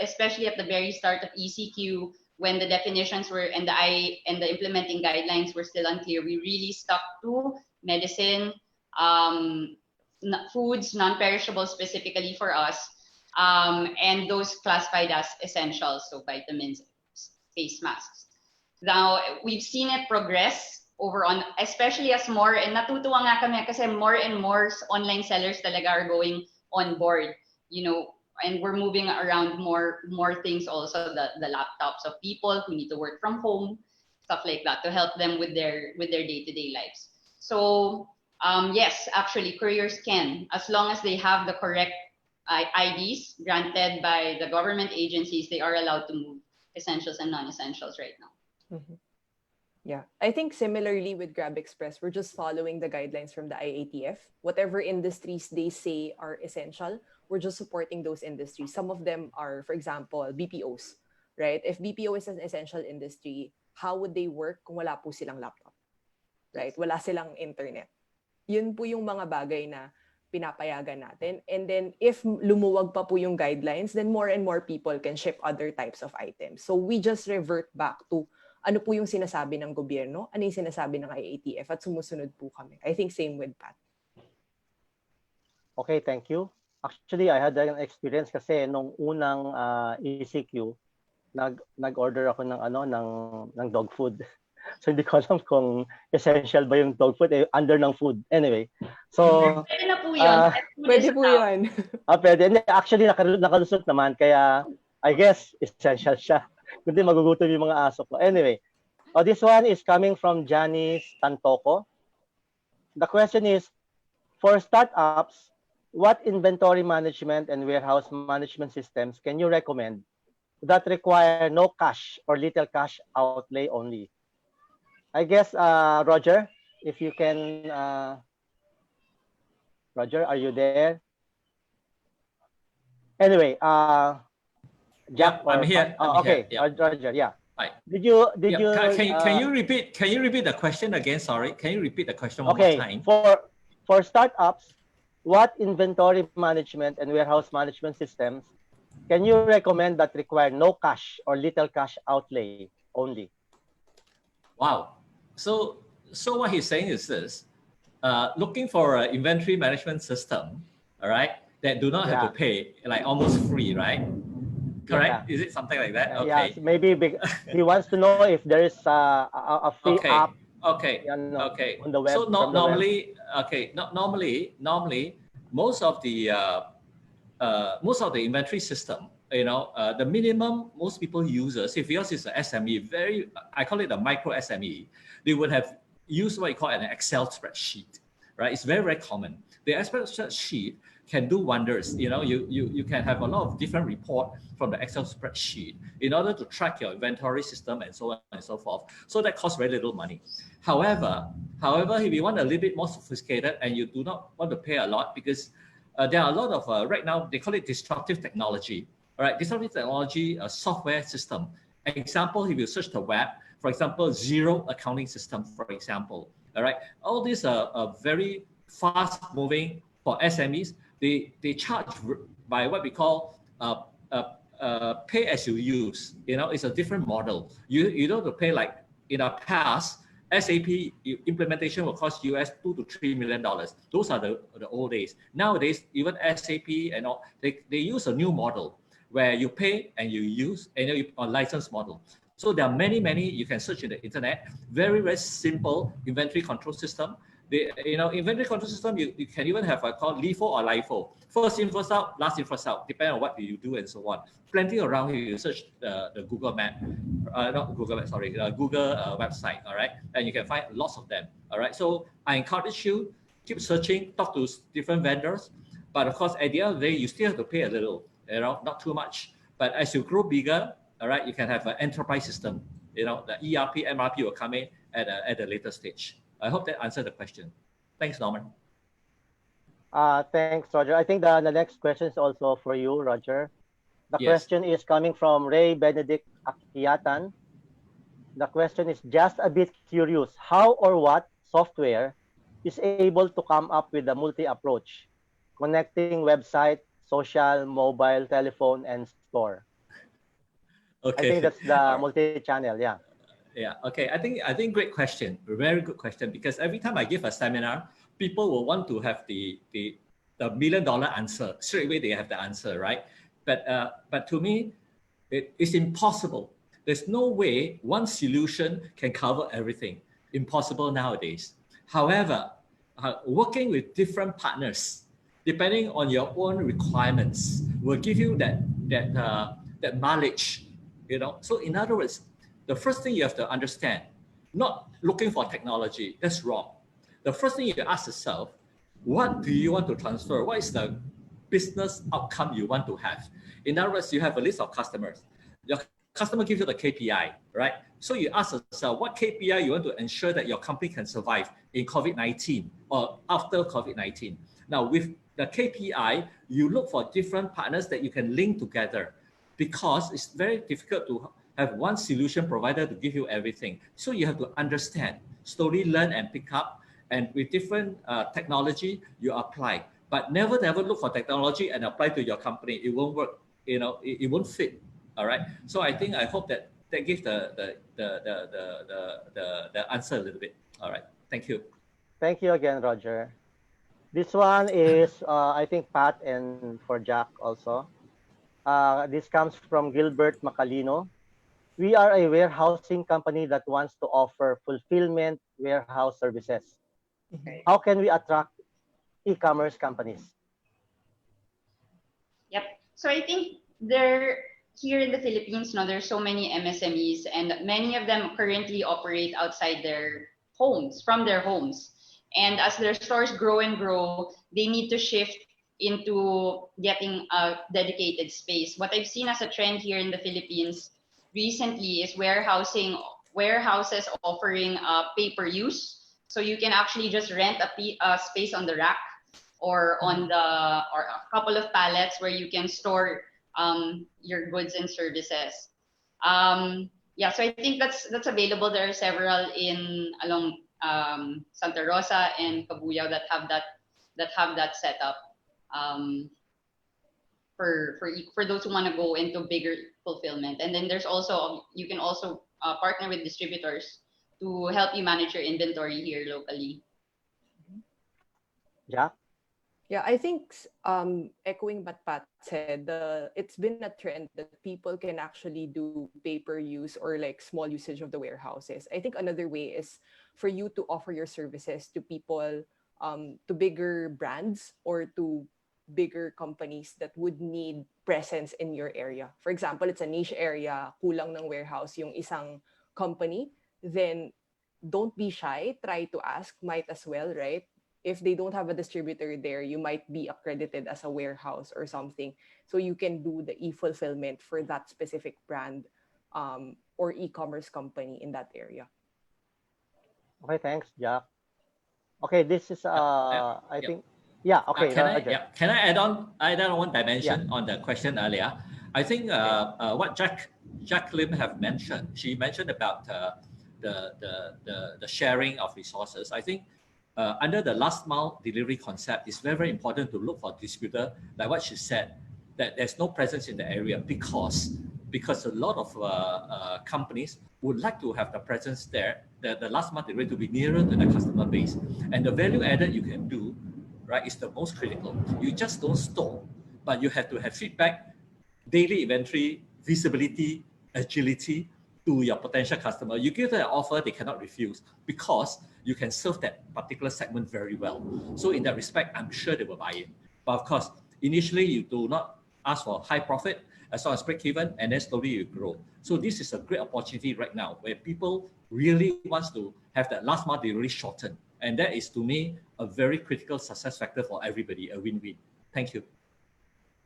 G: especially at the very start of ECQ, when the definitions were and the implementing guidelines were still unclear, we really stuck to medicine, foods, non-perishable specifically for us, and those classified as essentials, so vitamins, face masks. Now, we've seen it progress over on, especially as more, and natutuwa nga kami kasi more and more online sellers talaga are going on board, you know, and we're moving around more things also, the laptops of people who need to work from home, stuff like that, to help them with their day-to-day lives. So yes, actually, couriers can, as long as they have the correct IDs granted by the government agencies. They are allowed to move essentials and non-essentials right now.
F: Mhm. Yeah, I think similarly with GrabExpress, we're just following the guidelines from the IATF. Whatever industries they say are essential, we're just supporting those industries. Some of them are, for example, BPOs, right? If BPO is an essential industry, how would they work kung wala po silang laptop, right? Wala silang internet. Yun po yung mga bagay na pinapayagan natin. And then if lumuwag pa po yung guidelines, then more and more people can ship other types of items. So we just revert back to ano po yung sinasabi ng gobyerno, ano yung sinasabi ng IATF, at sumusunod po kami. I think same with Pat.
C: Okay, thank you. Actually, I had an experience kasi nung unang ECQ, nag-order ako ng ng dog food. So hindi ko alam kung essential ba yung dog food under ng food. Anyway, so
G: Pwede na po yun.
F: Pwede po yun.
C: pwede. Actually, nakalusot naman, kaya I guess essential siya. Kundi magugutom yung mga aso ko. Anyway, this one is coming from Janice Tantoko. The question is, for startups, what inventory management and warehouse management systems can you recommend that require no cash or little cash outlay only? I guess, Roger, if you can, Roger, are you there? Anyway, Jack,
E: I'm here.
C: okay,
E: here. Yeah.
C: Roger, yeah.
E: Right.
C: Did you?
E: Can you repeat? Can you repeat the question again? Sorry. Can you repeat the question one
C: more
E: time?
C: For startups, what inventory management and warehouse management systems can you recommend that require no cash or little cash outlay only?
E: Wow. So what he's saying is this: looking for an inventory management system, all right, that do not have to pay, like almost free, right? Correct? Yeah. Is it something like that? Okay.
C: Yeah, maybe he wants to know if there is a free app.
E: Okay. Okay.
C: On the web.
E: So normally, most of the inventory system, the minimum most people uses, if yours is an SME, I call it a micro SME, they would have used what you call an Excel spreadsheet, right? It's very, very common. The Excel spreadsheet can do wonders. You can have a lot of different report from the Excel spreadsheet in order to track your inventory system and so on and so forth. So that costs very little money. However, if you want a little bit more sophisticated and you do not want to pay a lot, because there are a lot of, right now, they call it disruptive technology. All right, disruptive technology, a software system. Example, if you search the web, for example, zero accounting system, for example. All right, all these are very fast moving for SMEs. They charge by what we call pay as you use. It's a different model. You don't have to pay like in the past. SAP implementation will cost US $2 to $3 million. Those are the old days. Nowadays, even SAP and all, they use a new model where you pay and you use a license model. So there are many, you can search in the internet, very, very simple inventory control system. The inventory control system, you can even have called LIFO or LIFO. First in, first out, last in, first out, depending on what you do and so on. Plenty around here. You search the Google map, not Google map, sorry, Google website, all right? And you can find lots of them, all right? So I encourage you, keep searching, talk to different vendors. But of course, at the end of the day, you still have to pay a little, not too much. But as you grow bigger, all right, you can have an enterprise system. The ERP, MRP will come in at a later stage. I hope that answered the question. Thanks, Norman.
C: Thanks, Roger. I think the next question is also for you, Roger. The question is coming from Ray Benedict Akiyatan. The question is just a bit curious. How or what software is able to come up with a multi-approach, connecting website, social, mobile, telephone, and store?
E: Okay.
C: I think that's the multi-channel, yeah.
E: Yeah. Okay. I think great question. Very good question, because every time I give a seminar, people will want to have the $1 million answer. Straight away they have the answer, right? But to me, it's impossible. There's no way one solution can cover everything. Impossible nowadays. However, working with different partners, depending on your own requirements, will give you that mileage. So in other words, the first thing you have to understand, not looking for technology, that's wrong. the first thing you ask yourself, what do you want to transfer? What is the business outcome you want to have? In other words, you have a list of customers. Your customer gives you the KPI, right? So you ask yourself, what KPI you want to ensure that your company can survive in COVID-19 or after COVID-19? Now, with the KPI, you look for different partners that you can link together, because it's very difficult to have one solution provider to give you everything. So you have to understand, slowly learn and pick up, and with different technology, you apply. But never look for technology and apply to your company. It won't work. It won't fit. All right. So I hope that gives the answer a little bit. All right. Thank you.
C: Thank you again, Roger. This one is, I think, Pat, and for Jack also. This comes from Gilbert Macalino. We are a warehousing company that wants to offer fulfillment warehouse services. How can we attract e-commerce companies?
G: Yep. So I think here in the Philippines, there's so many MSMEs, and many of them currently operate outside their homes, from their homes. And as their stores grow and grow, they need to shift into getting a dedicated space. What I've seen as a trend here in the Philippines recently is warehouses offering pay-per-use. So you can actually just rent a space on the rack or a couple of pallets where you can store your goods and services. Yeah, so I think that's available. There are several along Santa Rosa and Cabuyao that have that setup for those who want to go into bigger fulfillment. And then you can also partner with distributors to help you manage your inventory here locally.
C: Yeah.
F: Yeah, I think echoing what Pat said, it's been a trend that people can actually do pay-per-use or like small usage of the warehouses. I think another way is for you to offer your services to people, to bigger brands or to bigger companies that would need presence in your area. For example, it's a niche area, kulang ng warehouse yung isang company, then don't be shy, try to ask, might as well, right? If they don't have a distributor there, you might be accredited as a warehouse or something. So you can do the e-fulfillment for that specific brand or e-commerce company in that area.
C: Okay, thanks, Jack. Okay, this is, I think, yeah, okay.
E: Can I add on one dimension on the question earlier? I think what Jack Lim have mentioned, she mentioned about the sharing of resources. I think under the last mile delivery concept, it's very, very important to look for distributor, like what she said, that there's no presence in the area because a lot of companies would like to have the presence there, the last mile delivery to be nearer to the customer base. And the value added you can do, right, is the most critical. You just don't store, but you have to have feedback, daily inventory, visibility, agility to your potential customer. You give them an offer they cannot refuse because you can serve that particular segment very well. So in that respect, I'm sure they will buy in. But of course, initially you do not ask for high profit as long as break even, and then slowly you grow. So this is a great opportunity right now where people really wants to have that last mile delivery shortened. And that is, to me, a very critical success factor for everybody, a win-win. Thank you.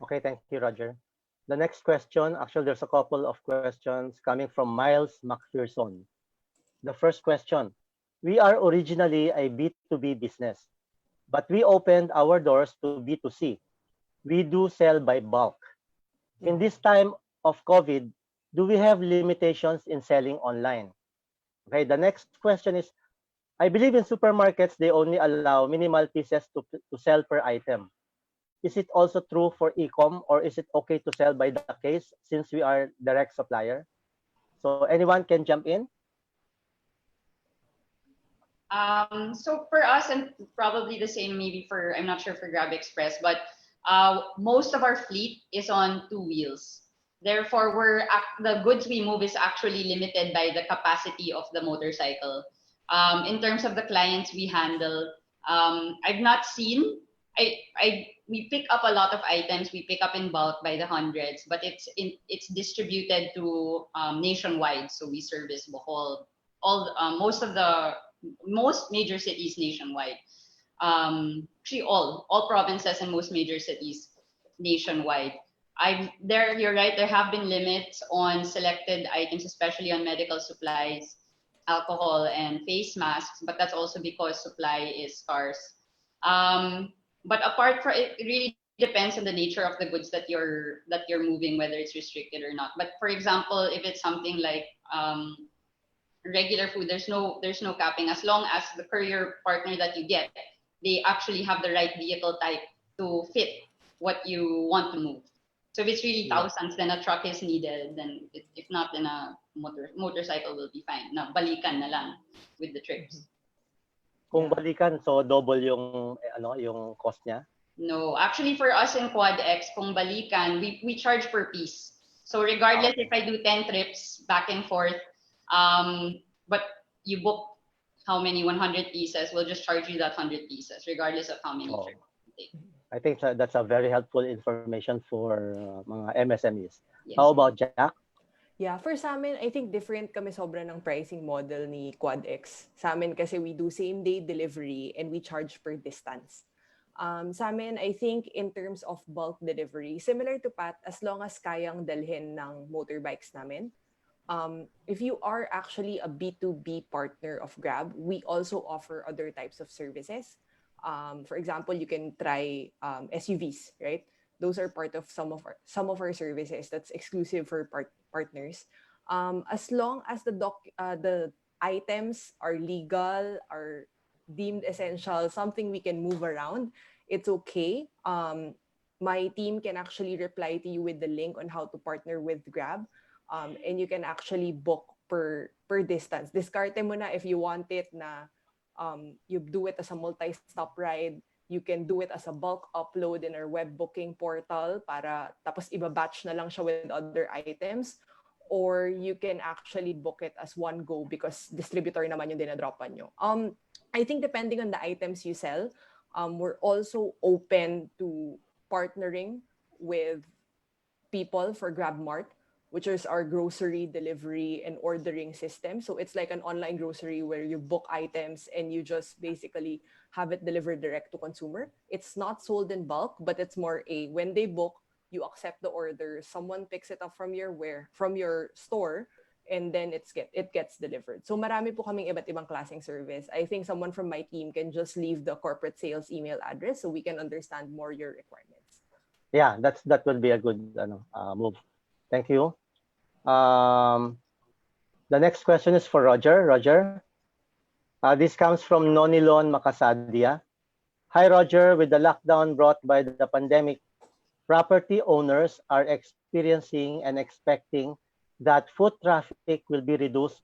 C: Okay, thank you, Roger. The next question, actually, there's a couple of questions coming from Miles McPherson. The first question, we are originally a B2B business, but we opened our doors to B2C. We do sell by bulk. In this time of COVID, do we have limitations in selling online? Okay, the next question is, I believe in supermarkets, they only allow minimal pieces to sell per item. Is it also true for e-com, or is it okay to sell by the case since we are direct supplier? So anyone can jump in?
G: So for us, and probably the same maybe for, I'm not sure for GrabExpress, but most of our fleet is on 2 wheels. Therefore, the goods we move is actually limited by the capacity of the motorcycle. In terms of the clients we handle, I've not seen, we pick up a lot of items, we pick up in bulk by the hundreds, but it's distributed to nationwide. So we service Bohol, most of the most major cities nationwide. Actually, all provinces and most major cities nationwide. You're right. There have been limits on selected items, especially on medical supplies, alcohol, and face masks. But that's also because supply is scarce. But apart from it, it really depends on the nature of the goods that you're moving, whether it's restricted or not. But for example, if it's something like regular food, there's no capping as long as the courier partner that you get, they actually have the right vehicle type to fit what you want to move. So if it's really thousands, then a truck is needed. Then if not, then a motorcycle will be fine. Na balikan na lang with the trips.
C: Kung balikan, so double yung yung cost niya.
G: No, actually for us in QuadX, kung balikan, we charge per piece. So regardless if I do 10 trips back and forth, but you book how many 100 pieces, we'll just charge you that 100 pieces, regardless of how many trips you take.
C: I think that's a very helpful information for mga MSMEs.
G: Yes.
C: How about Jack?
F: Yeah, for sa amin, I think different kami sobra ng pricing model ni QuadX. Sa amin kasi we do same-day delivery and we charge per distance. Sa amin, I think in terms of bulk delivery, similar to Pat, as long as kayang dalhin ng motorbikes namin. If you are actually a B2B partner of Grab, we also offer other types of services. For example, you can try SUVs, right? Those are part of some of our services that's exclusive for partners. As long as the items are legal, are deemed essential, something we can move around, it's okay. My team can actually reply to you with the link on how to partner with Grab, and you can actually book per distance. Discarte mo na if you want it na you do it as a multi-stop ride. You can do it as a bulk upload in our web booking portal para tapos iba-batch na lang siya with other items, or you can actually book it as one go because distributor naman yung dinadropan nyo. I think depending on the items you sell, we're also open to partnering with people for GrabMart, which is our grocery delivery and ordering system. So it's like an online grocery where you book items and you just basically have it delivered direct to consumer. It's not sold in bulk, but it's more when they book, you accept the order, someone picks it up from your store, and then it gets delivered. So marami po kaming iba't ibang klaseng service. I think someone from my team can just leave the corporate sales email address so we can understand more your requirements.
C: Yeah, that would be a good move. Thank you. The next question is for Roger. Roger, this comes from Nonilon Makasadia. Hi, Roger. With the lockdown brought by the pandemic, property owners are experiencing and expecting that foot traffic will be reduced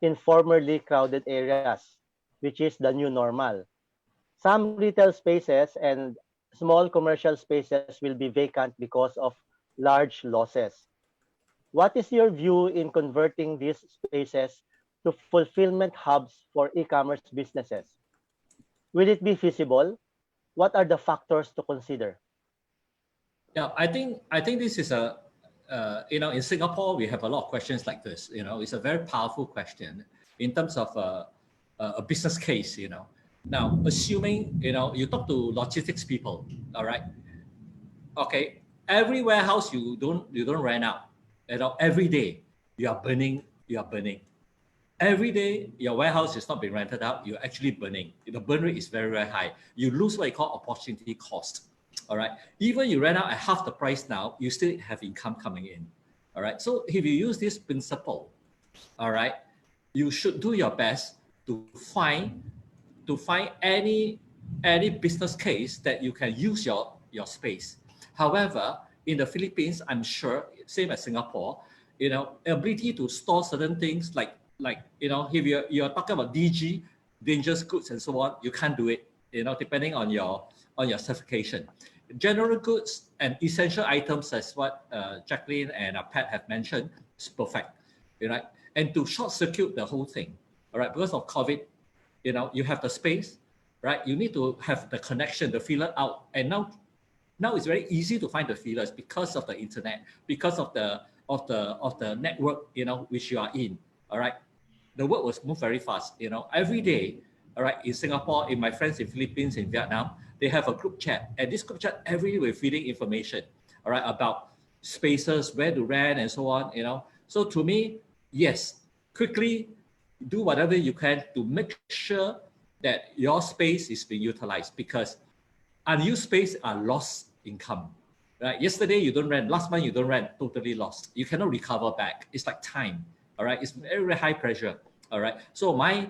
C: in formerly crowded areas, which is the new normal. Some retail spaces and small commercial spaces will be vacant because of large losses. What is your view in converting these spaces to fulfillment hubs for e-commerce businesses? Will it be feasible? What are the factors to consider?
E: Yeah, I think this is a in Singapore we have a lot of questions like this. It's a very powerful question in terms of a business case. Now assuming you talk to logistics people, all right? Okay, every warehouse you don't rent out. Every day you are burning. Every day your warehouse is not being rented out, you're actually burning. The burn rate is very, very high. You lose what you call opportunity cost. All right. Even you rent out at half the price now, you still have income coming in. All right. So if you use this principle, all right, you should do your best to find any business case that you can use your space. However, in the Philippines, I'm sure, same as Singapore, ability to store certain things like if you're talking about DG, dangerous goods and so on, you can't do it, depending on your certification. General goods and essential items, as what Jacqueline and Pat have mentioned, is perfect, right? And to short circuit the whole thing, all right, because of COVID, you have the space, right? You need to have the connection, the feeler out, and now it's very easy to find the feelers because of the internet, because of the network, which you are in. All right. the world was move very fast. You know, every day, all right, in Singapore, in my friends in Philippines, in Vietnam, they have a group chat. And this group chat, every day we're feeding information, all right, about spaces, where to rent and so on, you know. So to me, yes, quickly do whatever you can to make sure that your space is being utilized, because unused space are lost income. Right? Yesterday you don't rent, last month you don't rent, totally lost. You cannot recover back. It's like time. All right. It's very, very high pressure. All right. So my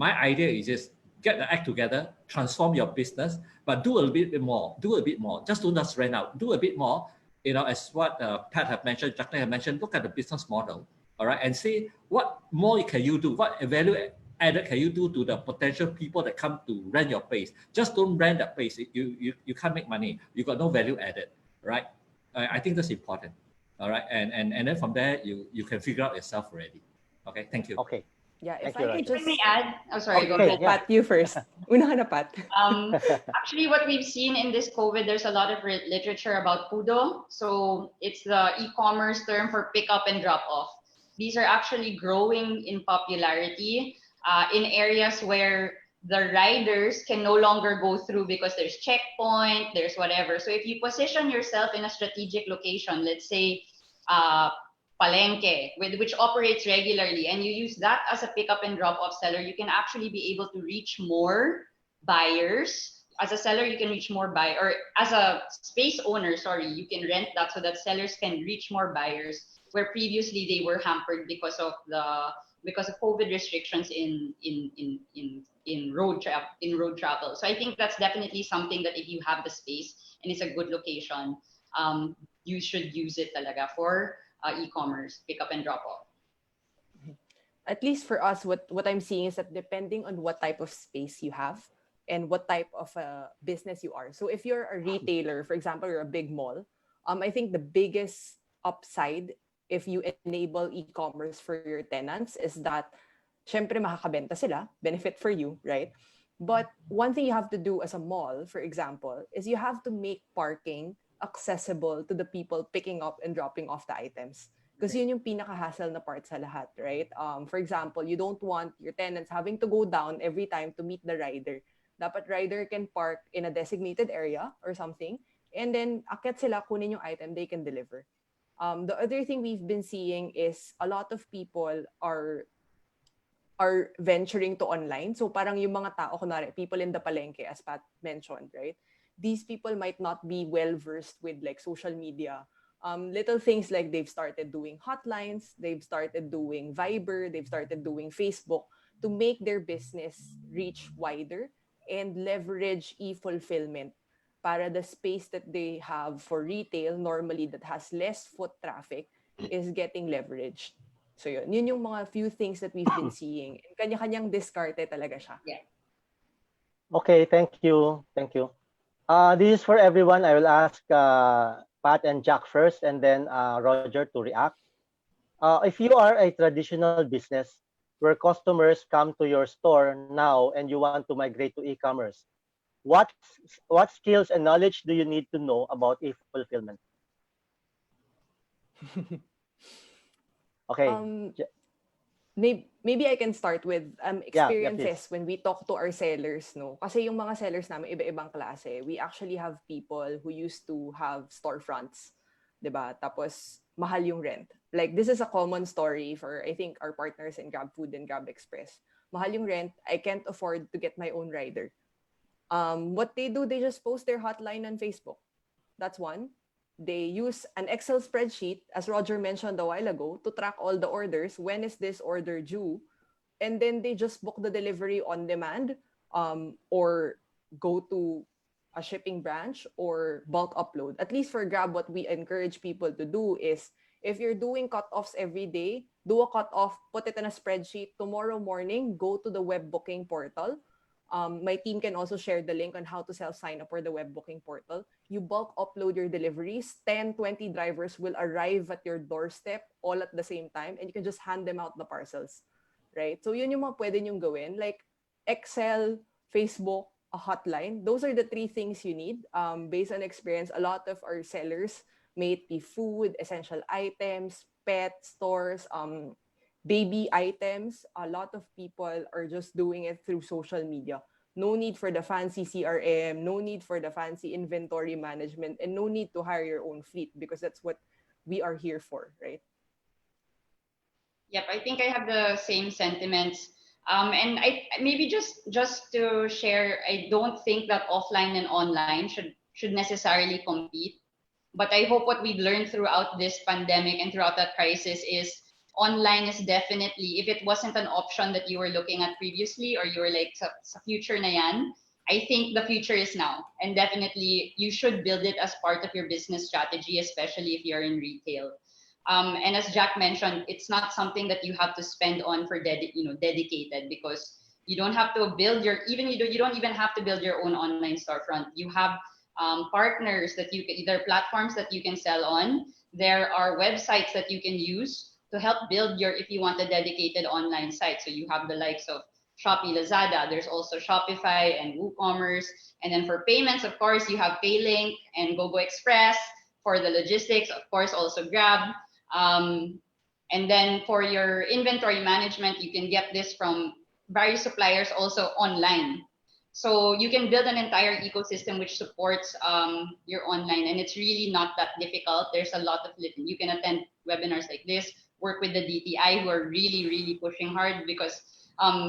E: idea is just get the act together, transform your business, but do a little bit more. Do a bit more. Just don't just rent out. Do a bit more. You know, as what Pat have mentioned, Jacqueline have mentioned, look at the business model. All right, and see what more can you do. What value added can you do to the potential people that come to rent your place? Just don't rent that place. You can't make money. You got no value added, right? I think that's important. All right, and then from there you can figure out yourself already. Okay, thank you.
C: Okay.
F: Yeah, if
C: Thank you,
F: I could
C: Roger.
G: Let me
F: just
G: add. Oh, sorry. Go
C: Okay,
G: ahead.
C: yeah.
F: Pat, you first. Una ka na, Pat.
G: Actually, what we've seen in this COVID, there's a lot of literature about PUDO. So it's the e-commerce term for pick up and drop off. These are actually growing in popularity in areas where the riders can no longer go through because there's checkpoint, there's whatever. So if you position yourself in a strategic location, let's say Palenque, which operates regularly, and you use that as a pick up and drop off seller, you can actually be able to reach more buyers. As a seller, you can reach more buyers, or as a space owner, sorry, you can rent that so that sellers can reach more buyers, where previously they were hampered because of COVID restrictions in road travel. So I think that's definitely something that if you have the space and it's a good location, you should use it talaga for e-commerce pick up and drop off.
F: At least for us, what I'm seeing is that depending on what type of space you have and what type of business you are. So if you're a retailer, for example, you're a big mall, I think the biggest upside if you enable e-commerce for your tenants is that syempre makakabenta sila, benefit for you, right? But one thing you have to do as a mall, for example, is you have to make parking accessible to the people picking up and dropping off the items. Because yun yung pinaka-hassle na part sa lahat, right? For example, you don't want your tenants having to go down every time to meet the rider. Dapat rider can park in a designated area or something, and then akyat sila, kunin yung item, they can deliver. The other thing we've been seeing is a lot of people are venturing to online. So parang yung mga tao, kunwari, people in the palengke, as Pat mentioned, right? These people might not be well versed with like social media. Little things like they've started doing hotlines, they've started doing Viber, they've started doing Facebook to make their business reach wider and leverage e-fulfillment para the space that they have for retail normally that has less foot traffic is getting leveraged. So yun yung mga few things that we've been seeing. And kanya-kanyang diskarte talaga siya.
G: Yeah.
C: Okay, thank you. Thank you. This is for everyone. I will ask Pat and Jack first, and then Roger to react. If you are a traditional business where customers come to your store now and you want to migrate to e-commerce, what skills and knowledge do you need to know about e-fulfillment? Okay.
F: Maybe I can start with experiences
C: please.
F: when we talk to our sellers, no? Kasi yung mga sellers namin iba-ibang klase. We actually have people who used to have storefronts, 'di ba? Tapos mahal yung rent. Like this is a common story for I think our partners in GrabFood and GrabExpress. Mahal yung rent, I can't afford to get my own rider. What they do, they just post their hotline on Facebook. That's one. They use an Excel spreadsheet, as Roger mentioned a while ago, to track all the orders. When is this order due? And then they just book the delivery on demand, or go to a shipping branch or bulk upload. At least for Grab, what we encourage people to do is if you're doing cut-offs every day, do a cut-off, put it in a spreadsheet. Tomorrow morning, go to the web booking portal. My team can also share the link on how to self-sign up for the web booking portal. You bulk upload your deliveries. 10, 20 drivers will arrive at your doorstep all at the same time, and you can just hand them out the parcels, right? So yun yung mga pwede nyong gawin. Like Excel, Facebook, a hotline. Those are the three things you need. Based on experience, a lot of our sellers, may it be food, essential items, pet stores, baby items, a lot of people are just doing it through social media. No need for the fancy CRM, no need for the fancy inventory management, and no need to hire your own fleet because that's what we are here for, right?
G: Yep, I think I have the same sentiments. And I maybe just to share, I don't think that offline and online should necessarily compete. But I hope what we've learned throughout this pandemic and throughout that crisis is online is definitely, if it wasn't an option that you were looking at previously, or you were like sa future na yan, I think the future is now. And definitely you should build it as part of your business strategy, especially if you're in retail. And as Jack mentioned, it's not something that you have to spend on for dedicated, because you don't have to build you don't even have to build your own online storefront. You have partners that you can, either platforms that you can sell on. There are websites that you can use to help build if you want a dedicated online site. So you have the likes of Shopee, Lazada. There's also Shopify and WooCommerce. And then for payments, of course, you have PayLink and GoGo Express. For the logistics, of course, also Grab. And then for your inventory management, you can get this from various suppliers also online. So you can build an entire ecosystem which supports your online, and it's really not that difficult. There's a lot of you can attend webinars like this, work with the DTI who are really, really pushing hard, because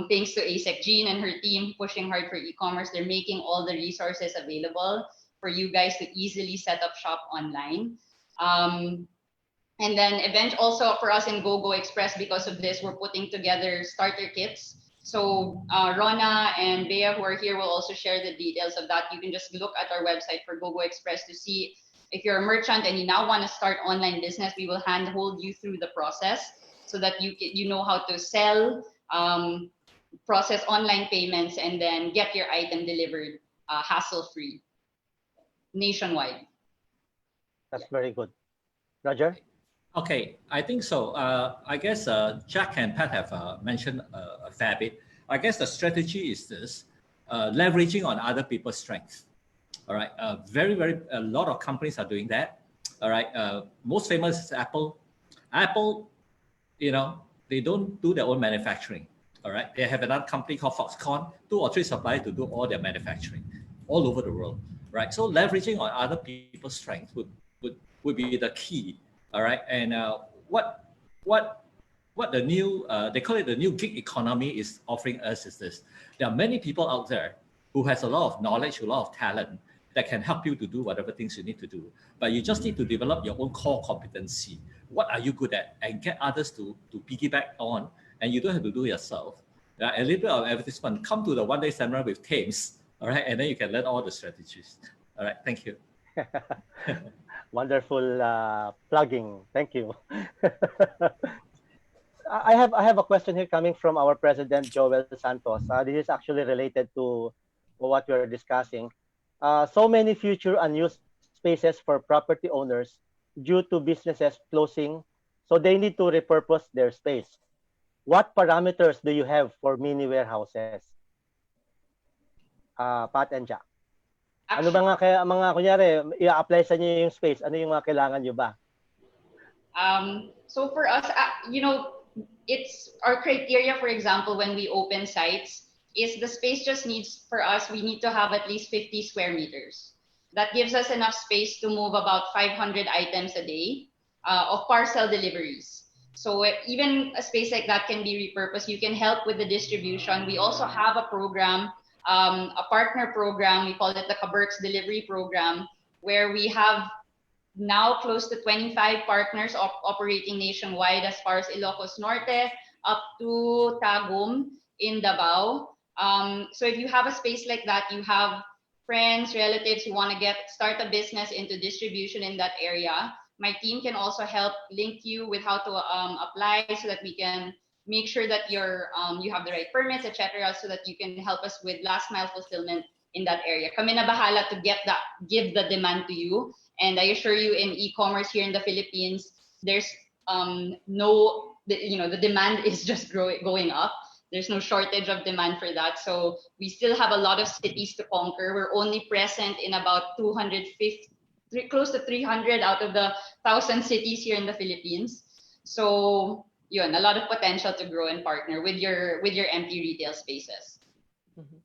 G: thanks to ASEC Jean and her team pushing hard for e-commerce, they're making all the resources available for you guys to easily set up shop online. And then also for us in GoGo Express, because of this, we're putting together starter kits. So Rona and Bea, who are here, will also share the details of that. You can just look at our website for GoGo Express to see if you're a merchant and you now want to start online business. We will handhold you through the process so that you know how to sell, process online payments, and then get your item delivered hassle-free nationwide.
C: That's very good. Roger?
E: Okay, I think so. I guess Jack and Pat have mentioned a fair bit. I guess the strategy is this, leveraging on other people's strengths. All right, a lot of companies are doing that. All right, most famous is Apple. Apple, they don't do their own manufacturing. All right, they have another company called Foxconn, 2 or 3 suppliers to do all their manufacturing all over the world. Right, so leveraging on other people's strengths would be the key. All right, and what the new they call it the new gig economy is offering us is this: there are many people out there who has a lot of knowledge, a lot of talent that can help you to do whatever things you need to do. But you just need to develop your own core competency. What are you good at, and get others to piggyback on, and you don't have to do it yourself. A little bit of advertisement. Come to the one-day seminar with Thames. All right, and then you can learn all the strategies. All right, thank you.
C: Wonderful plugging. Thank you. I have a question here coming from our president, Joel Santos. This is actually related to what we're discussing. So many future unused spaces for property owners due to businesses closing, so they need to repurpose their space. What parameters do you have for mini warehouses? Pat and Jack. Ano ba mga kunyari, i-apply sa inyo yung space? Ano yung mga kailangan nyo ba?
G: So for us, it's our criteria, for example, when we open sites, is the space just needs, for us, we need to have at least 50 square meters. That gives us enough space to move about 500 items a day of parcel deliveries. So even a space like that can be repurposed. You can help with the distribution. We also have a program, a partner program, we call it the Kaberks Delivery Program, where we have now close to 25 partners operating nationwide as far as Ilocos Norte up to Tagum in Davao. So if you have a space like that, you have friends, relatives who want to start a business into distribution in that area, my team can also help link you with how to apply so that we can make sure that you have the right permits, etc., so that you can help us with last mile fulfillment in that area. Kami na bahala to give the demand to you. And I assure you, in e-commerce here in the Philippines, there's the demand is just going up. There's no shortage of demand for that. So we still have a lot of cities to conquer. We're only present in about 250, close to 300 out of the 1,000 cities here in the Philippines. So yun, a lot of potential to grow and partner with your empty retail spaces.
F: Mhm.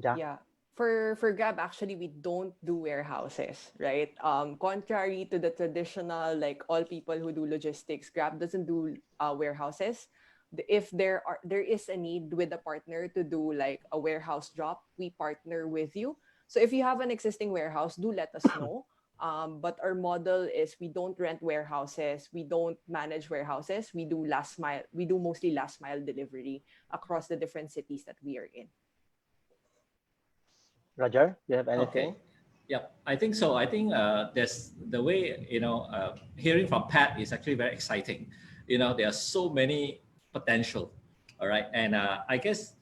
C: Ja.
F: Yeah. For Grab, actually, we don't do warehouses, right? Contrary to the traditional, like all people who do logistics, Grab doesn't do warehouses. If there is a need with a partner to do like a warehouse drop, we partner with you. So if you have an existing warehouse, do let us know. But our model is we don't rent warehouses, we don't manage warehouses, we do last mile, we do mostly last mile delivery across the different cities that we are in.
C: Roger, do you have
E: Okay.
C: anything?
E: Yeah, I think so. I think there's the way, hearing from Pat is actually very exciting. There are so many potential. All right. And I guess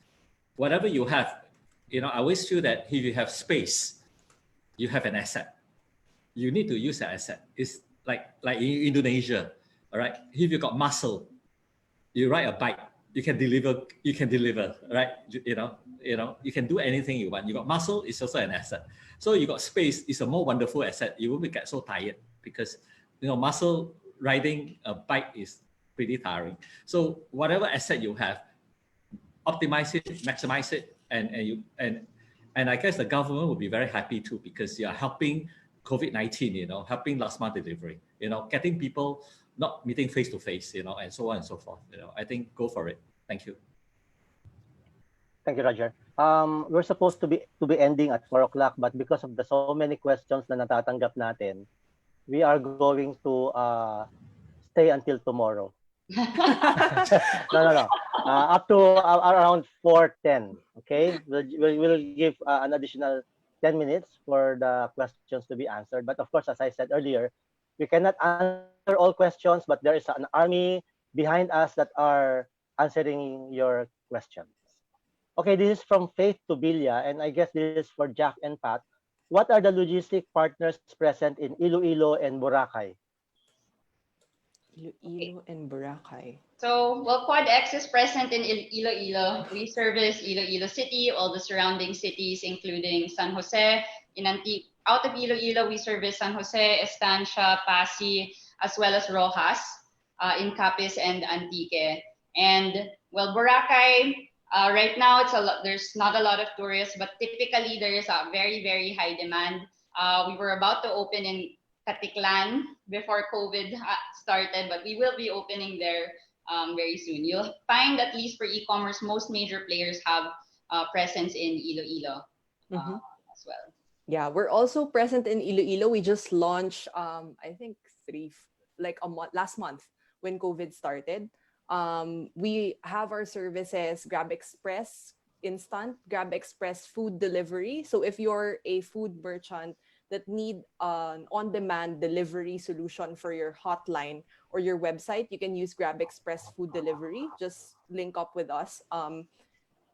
E: whatever you have, I always feel that if you have space, you have an asset. You need to use that asset. It's like in Indonesia. All right. If you got muscle, you ride a bike, you can deliver, right? You can do anything you want. You got muscle, it's also an asset. So you got space, it's a more wonderful asset. You won't get so tired because muscle riding a bike is pretty tiring. So whatever asset you have, optimize it, maximize it, and I guess the government will be very happy too because you are helping COVID-19, helping last mile delivery, getting people not meeting face to face, and so on and so forth. I think go for it. Thank you.
C: Thank you, Roger. We're supposed to be ending at 4 o'clock, but because of the so many questions na natatanggap natin, we are going to stay until tomorrow. No. Up to around 4:10. Okay, we'll give an additional 10 minutes for the questions to be answered. But of course, as I said earlier, we cannot answer all questions, but there is an army behind us that are answering your questions. Okay, this is from Faith to Bilya, and I guess this is for Jack and Pat. What are the logistic partners present in Iloilo and Boracay?
F: Iloilo and Boracay.
G: So, well, QuadX is present in Iloilo. We service Iloilo City, all the surrounding cities, including San Jose. Out of Iloilo, we service San Jose, Estancia, Pasig, as well as Rojas, in Capiz and Antique. And, well, Boracay, right now, there's not a lot of tourists, but typically there is a very, very high demand. We were about to open in Katiklan before COVID started, but we will be opening there very soon. You'll find, at least for e-commerce, most major players have presence in Iloilo as well.
F: Yeah, we're also present in Iloilo. We just launched, I think last month when COVID started. We have our services, GrabExpress Instant, GrabExpress Food Delivery. So if you're a food merchant that need an on-demand delivery solution for your hotline or your website, you can use GrabExpress Food Delivery. Just link up with us.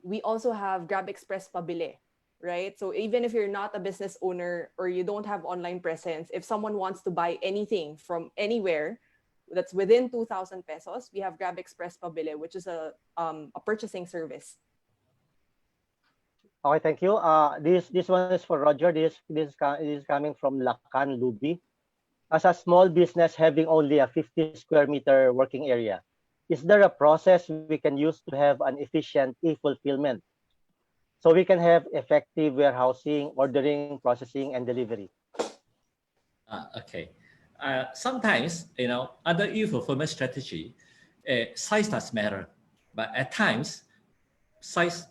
F: We also have GrabExpress Pabili, right? So even if you're not a business owner or you don't have online presence, if someone wants to buy anything from anywhere that's within 2,000 pesos, we have GrabExpress Pabili, which is a purchasing service.
C: Okay, thank you. This one is for Roger. This is coming from Lacan Luby. As a small business having only a 50 square meter working area, is there a process we can use to have an efficient e-fulfillment so we can have effective warehousing, ordering, processing, and delivery?
E: Okay. Sometimes, under e-fulfillment strategy, size does matter, but at times, size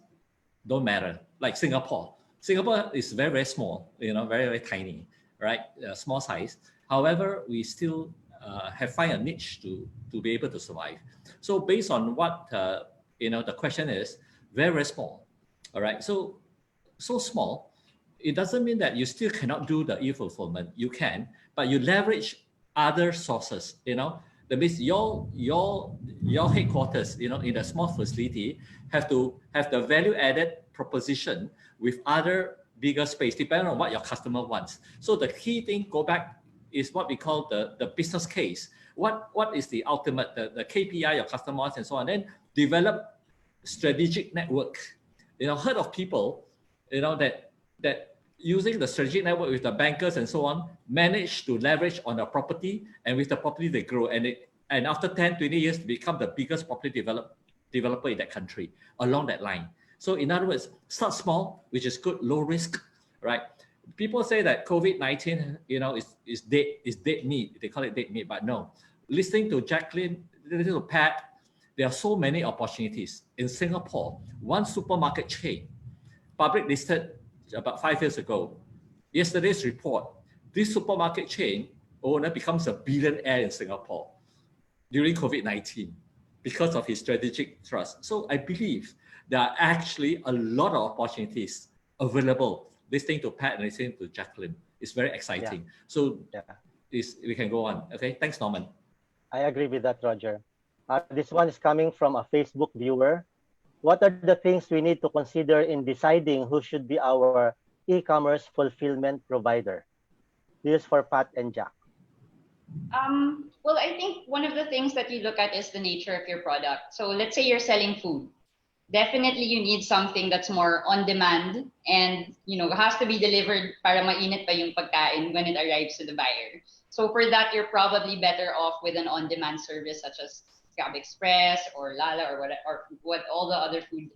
E: don't matter. Like Singapore is very, very small, very, very tiny, right? Small size. However, we still have find a niche to be able to survive. So based on what the question is, very, very small. All right. So small, it doesn't mean that you still cannot do the e-fulfillment. You can, but you leverage other sources. That means your headquarters, in a small facility, have to have the value-added proposition with other bigger space, depending on what your customer wants. So the key thing, go back, is what we call the business case. What is the ultimate, the KPI your customer wants and so on. Then develop strategic network. Heard of people, that using the strategic network with the bankers and so on, manage to leverage on the property, and with the property they grow, and and after 10, 20 years, become the biggest property developer in that country along that line. So in other words, start small, which is good, low risk, right? People say that COVID-19, is dead meat. They call it dead meat, but no. Listening to Jacqueline, listening to Pat, there are so many opportunities. In Singapore, one supermarket chain, public listed about 5 years ago. Yesterday's report, this supermarket chain owner becomes a billionaire in Singapore during COVID-19 because of his strategic trust. So I believe there are actually a lot of opportunities available. Listening to Pat and listening to Jacqueline is very exciting.
C: Yeah.
E: So
C: Yeah.
E: we can go on. Okay, thanks, Norman.
C: I agree with that, Roger. This one is coming from a Facebook viewer. What are the things we need to consider in deciding who should be our e-commerce fulfillment provider? This is for Pat and Jack.
G: Well, I think one of the things that you look at is the nature of your product. So let's say you're selling food. Definitely you need something that's more on demand and, it has to be delivered para mainit pa yung pagkain when it arrives to the buyer. So for that, you're probably better off with an on-demand service such as GrabExpress or Lala or what all the other food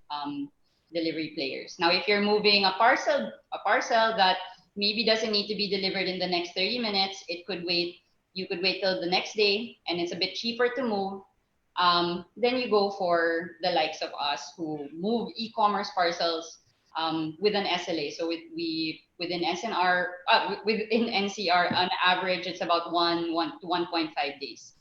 G: delivery players. Now, if you're moving a parcel that maybe doesn't need to be delivered in the next 30 minutes, you could wait till the next day and it's a bit cheaper to move. Then you go for the likes of us who move e-commerce parcels with an SLA. So within NCR, on average, it's about 1 to 1.5 days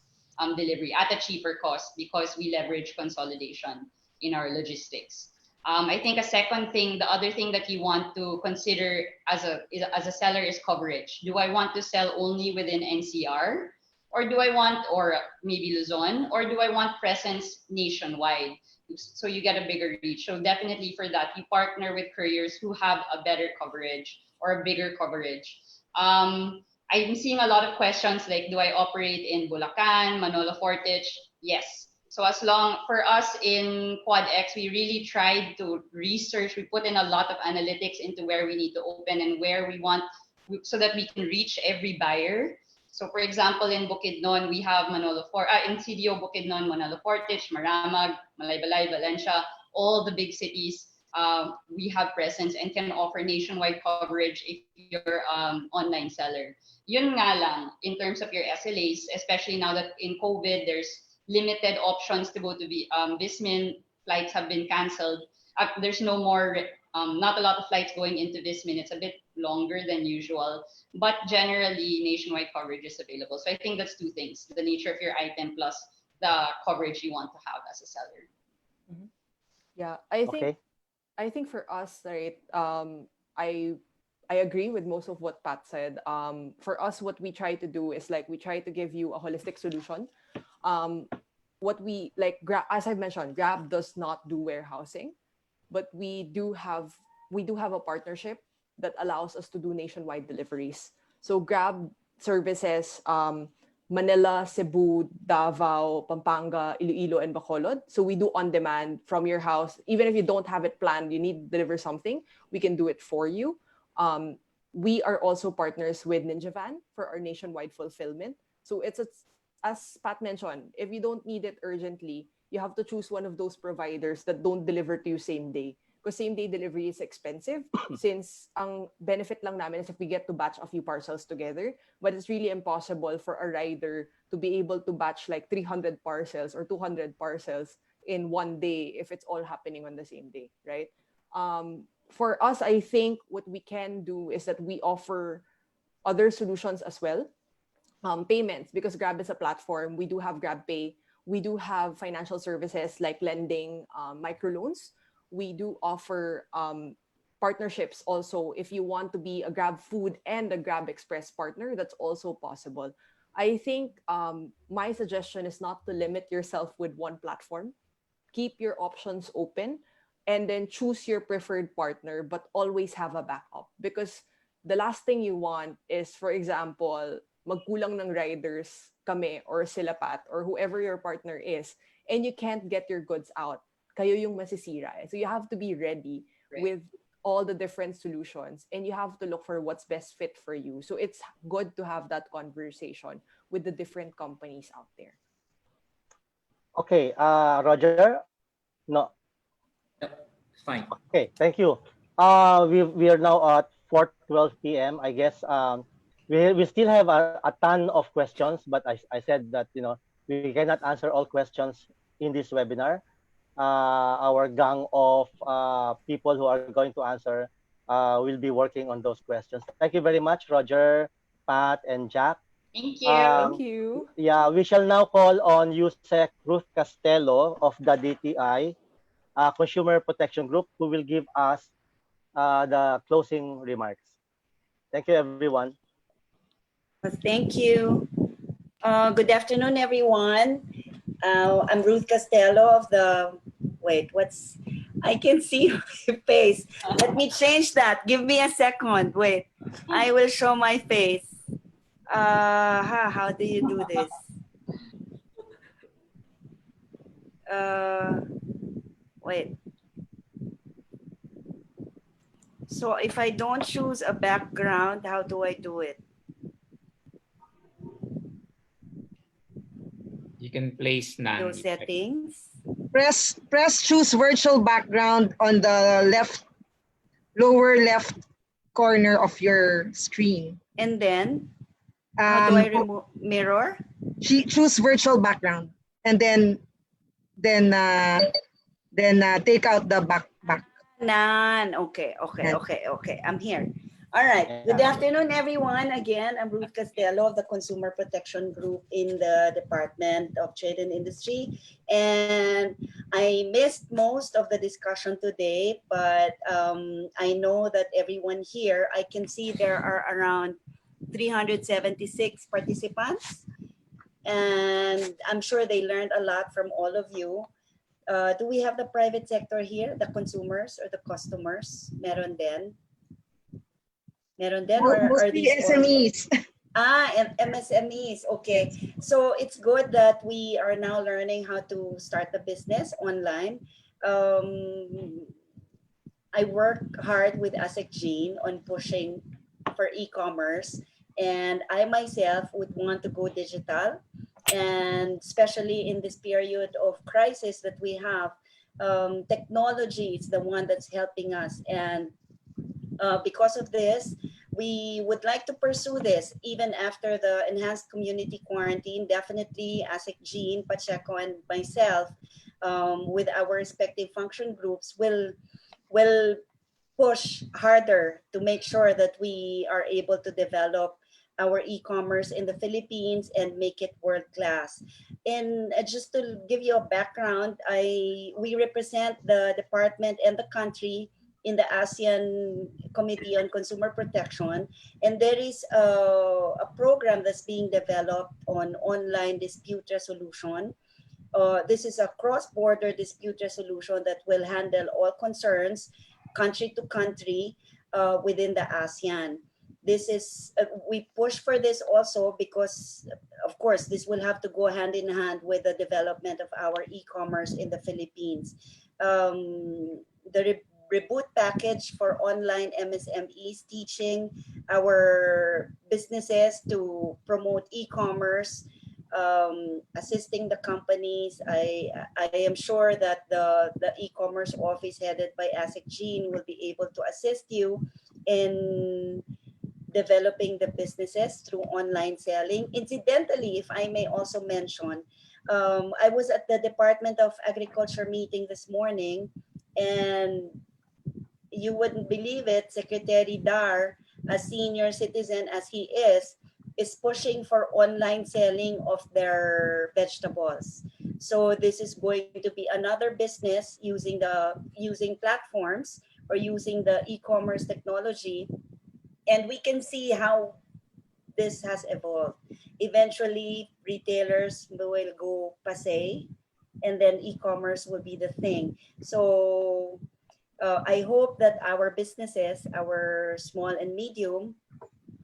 G: delivery at a cheaper cost because we leverage consolidation in our logistics. I think the other thing that you want to consider as a seller is coverage. Do I want to sell only within NCR? Or maybe Luzon, or do I want presence nationwide? So you get a bigger reach. So definitely for that, you partner with couriers who have a better coverage or a bigger coverage. I'm seeing a lot of questions like, do I operate in Bulacan, Manolo Fortich? Yes. So for us in QuadX, we really tried to research. We put in a lot of analytics into where we need to open and where we want, so that we can reach every buyer. So for example, in Bukidnon, we have in CDO Bukidnon, Manolo Fortich, Maramag, Malaybalay, Valencia, all the big cities, we have presence and can offer nationwide coverage if you're online seller. Yun nga lang, in terms of your SLAs, especially now that in COVID, there's limited options to go to Vismin, flights have been canceled. There's no more, not a lot of flights going into Vismin. It's a bit longer than usual, but generally nationwide coverage is available. So I think that's two things: the nature of your item plus the coverage you want to have as a seller.
F: Mm-hmm. Yeah, I think for us, right, I agree with most of what Pat said. For us, what we try to do is we try to give you a holistic solution. What we as I mentioned, Grab does not do warehousing, but we do have a partnership that allows us to do nationwide deliveries. So Grab services Manila, Cebu, Davao, Pampanga, Iloilo, and Bacolod. So we do on demand from your house. Even if you don't have it planned, you need to deliver something, we can do it for you. We are also partners with Ninja Van for our nationwide fulfillment. So it's as Pat mentioned, if you don't need it urgently, you have to choose one of those providers that don't deliver to you same day. Because same day delivery is expensive since ang benefit lang namin is if we get to batch a few parcels together, but it's really impossible for a rider to be able to batch 300 parcels or 200 parcels in one day if it's all happening on the same day, right? For us, I think what we can do is that we offer other solutions as well. Payments, because Grab is a platform. We do have GrabPay. We do have financial services like lending, microloans. We do offer partnerships also. If you want to be a Grab Food and a GrabExpress partner, that's also possible. I think my suggestion is not to limit yourself with one platform. Keep your options open and then choose your preferred partner, but always have a backup. Because the last thing you want is, for example, magkulang ng riders kami or sila Pat or whoever your partner is, and you can't get your goods out. Kayo yung masisira. So you have to be ready with all the different solutions, and you have to look for what's best fit for you. So it's good to have that conversation with the different companies out there.
C: Okay, Roger? No.
E: Yep, fine.
C: Okay, thank you. We are now at 4:12 p.m. I guess we still have a ton of questions, but I said that we cannot answer all questions in this webinar. Our gang of people who are going to answer will be working on those questions. Thank you very much, Roger, Pat, and Jack.
G: Thank
F: Thank
G: you.
F: you.
C: Yeah, we shall now call on Yusek Ruth Castello of the DTI Consumer Protection Group, who will give us the closing remarks. Thank you, everyone.
H: Thank you. Good afternoon, everyone. I'm Ruth Castello of the, wait, I can see my face. Let me change that. Give me a second. Wait, I will show my face. How do you do this? Wait. So if I don't choose a background, how do I do it?
I: You can place none.
H: Those settings.
D: Press choose virtual background on the lower left corner of your screen.
H: And then, how do I remove mirror?
D: Choose virtual background, and then take out the back.
H: None. Okay. I'm here. All right. Good afternoon, everyone. Again, I'm Ruth Castello of the Consumer Protection Group in the Department of Trade and Industry. And I missed most of the discussion today, but I know that everyone here, I can see there are around 376 participants. And I'm sure they learned a lot from all of you. Do we have the private sector here, the consumers or the customers? Meron din? Or are
D: Mostly
H: these
D: SMEs.
H: and MSMEs. Okay. So it's good that we are now learning how to start the business online. I work hard with ASEC Jean on pushing for e-commerce, and I myself would want to go digital. And especially in this period of crisis that we have, technology is the one that's helping us. And because of this, we would like to pursue this even after the enhanced community quarantine. Definitely, ASEC Jean, Pacheco, and myself, with our respective function groups, will push harder to make sure that we are able to develop our e-commerce in the Philippines and make it world-class. And just to give you a background, we represent the department and the country in the ASEAN Committee on Consumer Protection. And there is a program that's being developed on online dispute resolution. This is a cross-border dispute resolution that will handle all concerns country to country within the ASEAN. This is, we push for this also because, of course, this will have to go hand in hand with the development of our e-commerce in the Philippines. The reboot package for online MSMEs, teaching our businesses to promote e-commerce, assisting the companies. I am sure that the e-commerce office headed by ASEC Jean will be able to assist you in developing the businesses through online selling. Incidentally, if I may also mention, I was at the Department of Agriculture meeting this morning, and you wouldn't believe it, Secretary Dar, a senior citizen as he is pushing for online selling of their vegetables. So this is going to be another business using platforms or using the e-commerce technology. And we can see how this has evolved. Eventually, retailers will go passe, and then e-commerce will be the thing. So I hope that our businesses, our small and medium,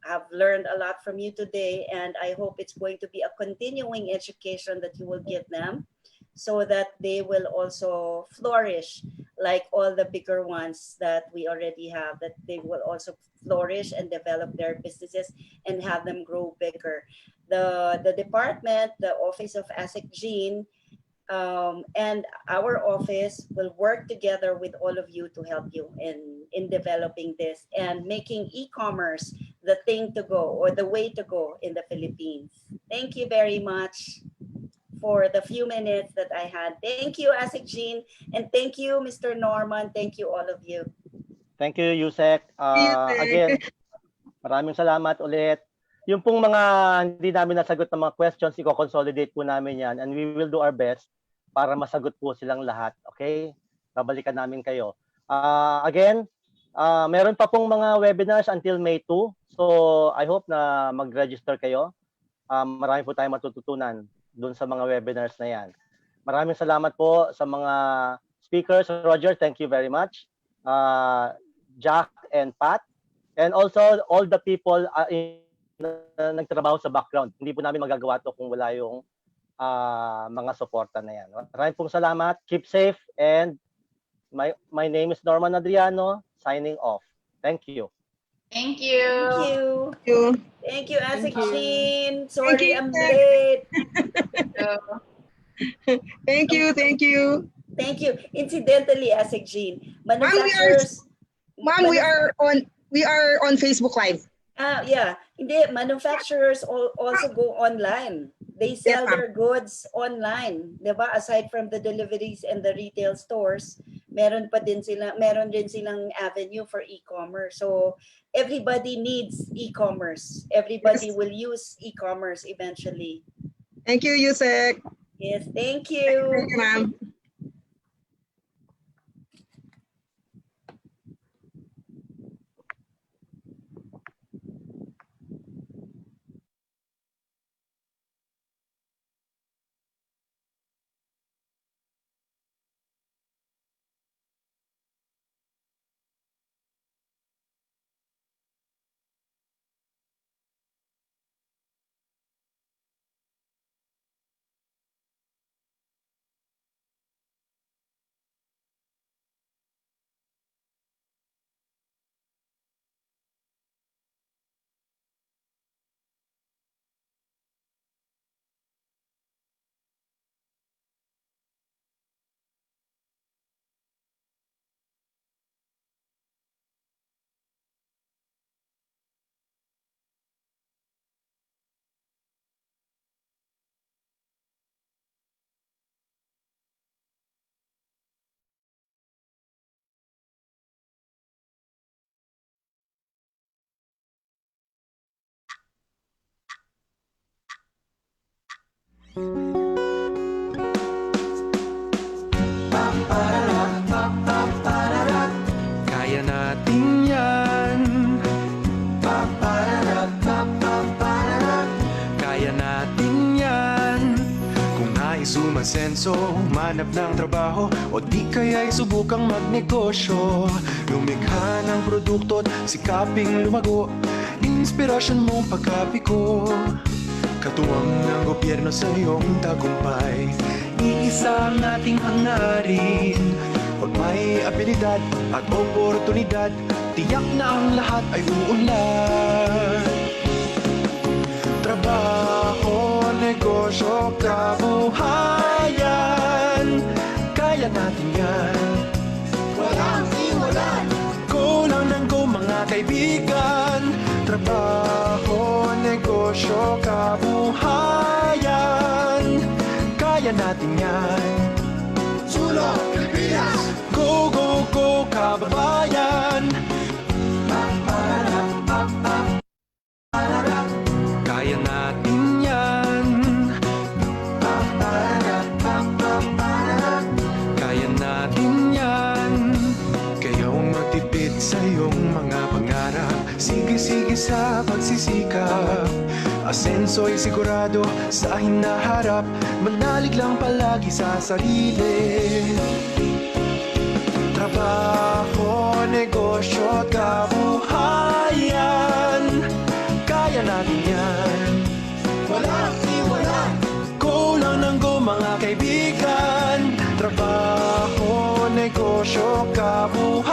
H: have learned a lot from you today, and I hope it's going to be a continuing education that you will give them so that they will also flourish like all the bigger ones that we already have, that they will also flourish and develop their businesses and have them grow bigger. The department, the Office of ASEC Jean, And our office will work together with all of you to help you in developing this and making e-commerce the thing to go or the way to go in the Philippines. Thank you very much for the few minutes that I had. Thank you, Asik Jean, and thank you, Mr. Norman. Thank you, all of you.
C: Thank you, Yusek. Again, maraming salamat ulit. Yung pong mga hindi namin nasagot na mga questions, i-consolidate po namin yan and we will do our best para masagot po silang lahat. Okay? Babalikan namin kayo. Again, meron pa pong mga webinars until May 2. So, I hope na mag-register kayo. Marami po tayong matututunan dun sa mga webinars na yan. Maraming salamat po sa mga speakers. Roger, thank you very much. Jack and Pat. And also, all the people na nagtrabaho sa background. Hindi po namin magagawa to kung wala yung mga suporta na yan. Maraming pong salamat. Keep safe. And my name is Norman Adriano, signing off. Thank you.
G: Thank you.
H: Thank you.
D: Thank you.
H: Thank you, Asik
C: Thank you.
H: Jean. Sorry,
D: you,
H: I'm
D: sir.
H: late.
D: Thank you. Thank you.
H: Thank you. Incidentally, Asik Jean,
D: Ma'am, we are on Facebook Live.
H: Yeah. Hindi, manufacturers also go online. They sell
D: Yes, ma'am.
H: their goods online. Diba? Aside from the deliveries and the retail stores, meron din silang avenue for e-commerce. So everybody needs e-commerce. Everybody
D: Yes.
H: will use e-commerce eventually.
D: Thank you, Yusek.
H: Yes, thank you.
D: Thank you, ma'am.
A: Kaya natin yan. Kaya natin yan. Kung nais umasenso, manap ng trabaho, o di kaya'y subukang magnegosyo. Lumikha ng produkto't sikaping lumago, inspirasyon mong pagkapiko. Katuwang ng gobyerno sa iyong tagumpay, iisa ang ating hangarin. Pag may abilidad at oportunidad, tiyak na ang lahat ay uunlad. Trabaho, negosyo, kabuhayan, kaya natin yan.
B: Walang iwanan.
A: Go lang ng go mga kaibigan. Trabaho, negosyo, kabuhayan, kaya natin yan.
B: Sulong Pilipinas.
A: Go, go, go, kababayan. Kaya natin yan. Kaya natin yan. Kayaw magtipid sa iyong mga pangarap. Sige-sige sa pagsisikap. Asenso'y sigurado sa hinaharap. Manalig lang palagi sa sarili. Trabaho, negosyo, kabuhayan, kaya natin yan.
B: Walang iwanan.
A: Go lang ng go mga kaibigan. Trabaho, negosyo, kabuhayan,